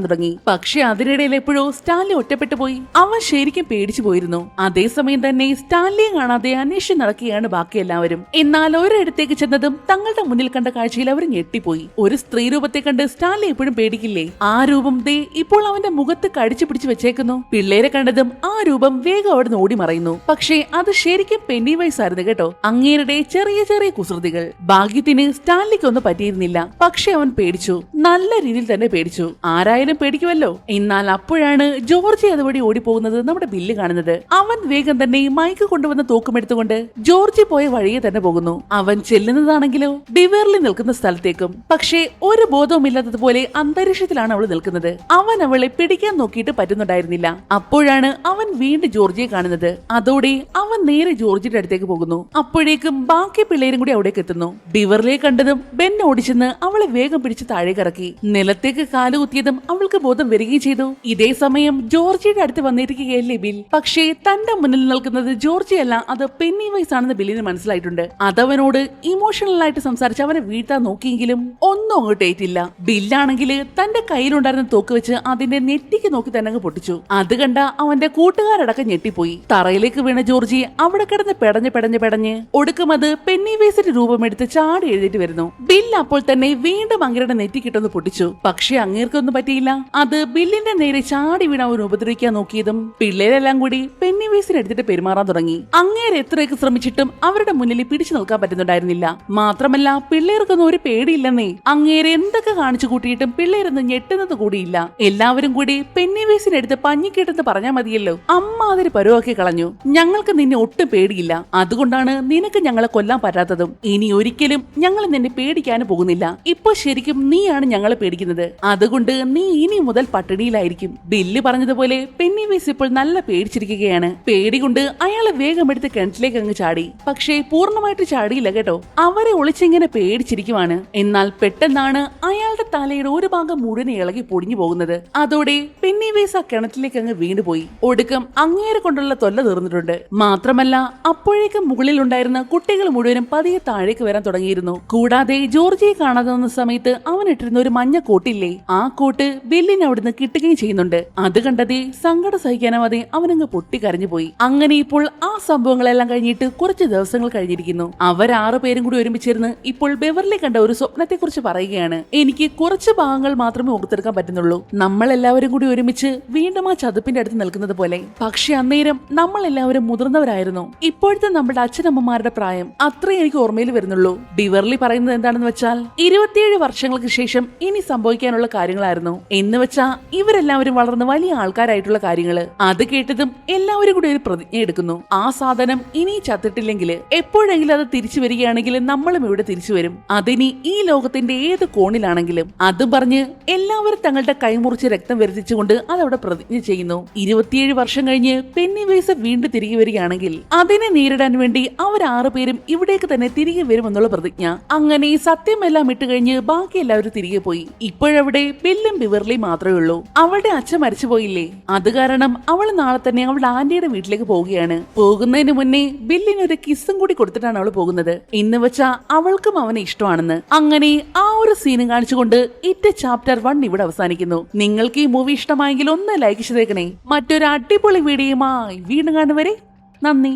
തുടങ്ങി. പക്ഷെ അതിനിടയിൽ എപ്പോഴോ സ്റ്റാൻലി ഒറ്റപ്പെട്ടു പോയി. അവൻ ശരിക്കും പേടിച്ചു പോയിരുന്നു. അതേസമയം തന്നെ സ്റ്റാൻലിയെ കാണാതെ അന്വേഷിച്ച് നടക്കുകയാണ് ബാക്കി എല്ലാവരും. എന്നാൽ ഒരിടത്തേക്ക് ചെന്നതും തങ്ങളുടെ മുന്നിൽ കണ്ട കാഴ്ചയിൽ അവർ ഞെട്ടിപ്പോയി. ഒരു സ്ത്രീ രൂപത്തെ കണ്ട് സ്റ്റാൻലി എപ്പോഴും പേടിക്കില്ലേ, ആ രൂപം ദേ ഇപ്പോൾ അവന്റെ മുഖത്ത് കടിച്ചു പിടിച്ചു വെച്ചേക്കുന്നു. പിള്ളേരെ കണ്ടതും ആ രൂപം വേഗം അവിടെ ഓടി മറയുന്നു. പക്ഷേ അത് ശരിക്കും പെന്നിവൈസ് ആയിരുന്നു കേട്ടോ. അങ്ങേരുടെ ചെറിയ ചെറിയ കുസൃതികൾ. ഭാഗ്യത്തിന് സ്റ്റാൻലിക്കൊന്നും പറ്റിയിരുന്നില്ല. പക്ഷെ അവൻ പേടിച്ചു, നല്ല രീതിയിൽ തന്നെ പേടിച്ചു. ആരായാലും പേടിക്കുമല്ലോ. എന്നാൽ അപ്പോഴാണ് ജോർജി അതുവഴി ഓടിപ്പോകുന്നത് നമ്മുടെ ബില്ല് കാണുന്നത്. അവൻ വേഗം തന്നെ മൈക്ക് കൊണ്ടുവന്ന തോക്കുമെടുത്തുകൊണ്ട് ജോർജി പോയ വഴിയെ തന്നെ പോകുന്നു. അവൻ ചെല്ലുന്നതാണെങ്കിലോ ബിവർലി നിൽക്കുന്ന സ്ഥലത്തേക്കും. പക്ഷേ ഒരു ബോധവുമില്ലാത്തതുപോലെ അന്തരീക്ഷത്തിലാണ് അവൾ നിൽക്കുന്നത്. അവൻ അവളെ പിടിക്കാൻ നോക്കിയിട്ട് പറ്റുന്നുണ്ടായിരുന്നില്ല. അപ്പോഴാണ് അവൻ വീണ്ടും ജോർജിയെ കാണുന്നത്. അതോടെ അവൻ നേരെ ജോർജിയുടെ അടുത്തേക്ക് പോകുന്നു. അപ്പോഴേക്കും ബാക്കി പിള്ളേരും കൂടി അവിടേക്ക് എത്തുന്നു. ബിവർലിയെ കണ്ടതും ബെൻ ഓടിച്ചെന്ന് അവളെ വേഗം പിടിച്ച് താഴേക്ക് ഇറക്കി. നിലത്തേക്ക് കാലുകുത്തിയതും അവൾക്ക് ബോധം വരികയും ചെയ്തു. ഇതേ സമയം ജോർജിയുടെ അടുത്ത് വന്നിരിക്കുകയല്ലേ ബിൽ. പക്ഷേ തന്റെ മുന്നിൽ നിൽക്കുന്നത് ജോർജിയല്ല, അത് പെന്നിവൈസ് ആണെന്ന് ബില്ലിന് മനസ്സിലായിട്ടുണ്ട്. അതവനോട് ഇമോഷണൽ ആയിട്ട് സംസാരിച്ച് അവനെ വീഴ്ത്താൻ നോക്കിയെങ്കിലും ഒന്നും അങ്ങോട്ട് ഏറ്റില്ല. ബില്ലാണെങ്കിൽ തന്റെ കയ്യിലുണ്ടായിരുന്ന തോക്ക് വെച്ച് അതിന്റെ നെറ്റിക്ക് നോക്കി തന്നെ പൊട്ടിച്ചു. അത് കണ്ട അവന്റെ കൂട്ടുകാരടക്കം ഞെട്ടിപ്പോയി. തറയിലേക്ക് വീണ ജോർജി അവിടെ കിടന്ന് പെടഞ്ഞ് ഒടുക്കം അത് പെന്നിവേസിന്റെ രൂപമെടുത്ത് ചാടി എഴുതിട്ട് വരുന്നു. ബിൽ അപ്പോൾ തന്നെ വീണ്ടും അങ്ങേരുടെ നെറ്റിക്കിട്ടൊന്ന് പൊട്ടിച്ചു. പക്ഷെ അങ്ങേർക്കൊന്നും പറ്റിയില്ല. അത് ബില്ലിന്റെ നേരെ ചാടി വീണ അവൻ ഉപദ്രവിക്കാൻ നോക്കിയതും പിള്ളേരെല്ലാം കൂടി പെന്നിവേസിനെ എടുത്തിട്ട് പെരുമാറാൻ തുടങ്ങി. അങ്ങേര് എത്രയൊക്കെ ശ്രമിച്ചിട്ടും അവരുടെ മുന്നിൽ പിടിച്ചു നിൽക്കാൻ പറ്റുന്നുണ്ടായിരുന്നില്ല. മാത്രമല്ല പിള്ളേർക്കൊന്നും ഒരു പേടിയില്ലെന്നേ. അങ്ങേരെ എന്തൊക്കെ കാണിച്ചു കൂട്ടിയിട്ടും പിള്ളേരൊന്നും ഞെട്ടുന്നത് കൂടിയില്ല. എല്ലാവരും കൂടി പെന്നിവേസിനെ എടുത്ത് പഞ്ഞിക്കേട്ടെന്ന് പറഞ്ഞാൽ മതിയല്ലോ. അമ്മാതിരി പരുവാക്കി കളഞ്ഞു. ഞങ്ങൾക്ക് നിന്നെ ഒട്ടും പേടിയില്ല, അതുകൊണ്ടാണ് നിനക്ക് ഞങ്ങളെ കൊല്ലാൻ പറ്റാത്തതും. ഇനി ഒരിക്കലും ഞങ്ങൾ നിന്നെ പേടിക്കാനും പോകുന്നില്ല. ഇപ്പൊ ശരിക്കും നീയാണ് ഞങ്ങളെ പേടിക്കുന്നത്. അതുകൊണ്ട് നീ ഇനി മുതൽ പട്ടിണിയിലായിരിക്കും. ബില്ല് പറഞ്ഞതുപോലെ പെന്നിവേസ് ഇപ്പോൾ നല്ല പേടിച്ചിരിക്കുകയാണ്. പേടി കൊണ്ട് അയാളെ വേഗം എടുത്ത് കിണറ്റിലേക്ക് അങ്ങ് ചാടി. പക്ഷേ പൂർണ്ണമായിട്ട് ചാടിയില്ല കേട്ടോ. അവരെ ഒളിച്ചിങ്ങനെ പേടിച്ചിരിക്കുവാണ്. എന്നാൽ പെട്ടെന്നാണ് അയാളുടെ തലയുടെ ഒരു ഭാഗം മുഴുവൻ ഇളകി പൊടിഞ്ഞു പോകുന്നത്. അതോടെ പെന്നിവേസ് ആ കിണറ്റിലേക്ക് അങ്ങ് വീണുപോയി. ഒടുക്കം അങ്ങേരെ കൊണ്ടുള്ള തൊല്ല തീർന്നിട്ടുണ്ട്. മാത്രമല്ല അപ്പോഴേക്കും മുകളിൽ ഉണ്ടായിരുന്ന കുട്ടികൾ മുഴുവനും പതിയെ താഴേക്ക് വരാൻ തുടങ്ങിയിരുന്നു. കൂടാതെ ജോർജിയെ കാണാതെ വന്ന സമയത്ത് അവൻ ഇട്ടിരുന്ന ഒരു മഞ്ഞ കോട്ടില്ലേ, ആ കോട്ട് ബില്ലിന് അവിടുന്ന് കിട്ടുകയും ചെയ്യുന്നുണ്ട്. അത് കണ്ടതേ സങ്കടം സഹിക്കാനാവാതെ അവനങ്ങ് പൊട്ടിക്കരഞ്ഞു പോയി. അങ്ങനെ ഇപ്പോൾ ആ സംഭവങ്ങളെല്ലാം കഴിഞ്ഞിട്ട് കുറച്ച് ദിവസങ്ങൾ കഴിഞ്ഞിരിക്കുന്നു. അവർ 6 പേരും കൂടി ഒരുമിച്ചിരുന്ന് ഇപ്പോൾ ബെവർലി കണ്ട ഒരു സ്വപ്നത്തെ കുറിച്ച് പറയുകയാണ്. എനിക്ക് കുറച്ച് ഭാഗങ്ങൾ മാത്രമേ ഓർത്തെടുക്കാൻ പറ്റുന്നുള്ളൂ. നമ്മൾ എല്ലാവരും കൂടി ഒരുമിച്ച് വീണ്ടും ആ ചതുപ്പിന്റെ അടുത്ത് നിൽക്കുന്നത് പോലെ. പക്ഷെ അന്നേരം നമ്മൾ എല്ലാവരും മുതിർന്നവരായിരുന്നു. ഇപ്പോഴത്തെ നമ്മുടെ അച്ഛനമ്മമാരുടെ പ്രായം അത്രേ എനിക്ക് ഓർമ്മയിൽ വരുന്നുള്ളൂ. ബിവർലി പറയുന്നത് എന്താണെന്ന് വെച്ചാൽ 27 വർഷങ്ങൾക്ക് ശേഷം ഇനി സംഭവിക്കാനുള്ള കാര്യങ്ങളായിരുന്നു. എന്ന് വെച്ചാ ഇവരെല്ലാവരും വളർന്ന് വലിയ ആൾക്കാരായിട്ടുള്ള കാര്യങ്ങള്. അത് കേട്ടതും എല്ലാവരും കൂടി ഒരു പ്രതിജ്ഞ എടുക്കുന്നു. ആ സാധനം ഇനി ചത്തിട്ടില്ലെങ്കിൽ എപ്പോഴെങ്കിലും അത് തിരിച്ചു വരികയാണെങ്കിൽ നമ്മളും ഇവിടെ തിരിച്ചു വരും. അതിനി ഈ ലോകത്തിന്റെ ഏത് കോണിലാണെങ്കിലും. അത് പറഞ്ഞ് എല്ലാവരും തങ്ങളുടെ കൈമുറിച്ച് രക്തം വരുത്തിച്ചുകൊണ്ട് അതവിടെ പ്രതിജ്ഞ ചെയ്യുന്നു. 27 വർഷം കഴിഞ്ഞ് പെന്നിവേസ് വീണ്ടും തിരികെ വരികയാണെങ്കിൽ അതിനെ നേരിടാൻ വേണ്ടി അവർ 6 പേരും ഇവിടേക്ക് തന്നെ തിരികെ വരുമെന്നുള്ള പ്രതിജ്ഞ. അങ്ങനെ സത്യമെല്ലാം ഇട്ടുകഴിഞ്ഞ് ബാക്കി എല്ലാവരും തിരികെ പോയി. ഇപ്പോഴവിടെ ബില്ലും ബിവർലിയും മാത്രമേ ഉള്ളൂ. അവളുടെ അച്ഛൻ മരിച്ചുപോയില്ലേ, അത് കാരണം അവൾ നാളെ തന്നെ അവളുടെ ആന്റിയുടെ വീട്ടിലേക്ക് പോവുകയാണ്. പോകുന്നതിന് മുന്നേ ബില്ലിന് ഒരു കിസ്സും കൂടി കൊടുത്തിട്ടാണ് അവൾ പോകുന്നത്. എന്ന് വെച്ചാ അവൾക്കും അവനെ ഇഷ്ടമാണെന്ന്. അങ്ങനെ ആ ഒരു സീനും കാണിച്ചുകൊണ്ട് ഇറ്റ് ചാപ്റ്റർ 1 ഇവിടെ അവസാനിക്കുന്നു. നിങ്ങൾക്ക് ഈ മൂവി ഇഷ്ടമായെങ്കിൽ ഒന്ന് ലൈക്ക് ചെയ്തേക്കണേ. മറ്റൊരു അടിപൊളി വീഡിയോയുമായി വീണ്ടും കാണുവരെ നന്ദി.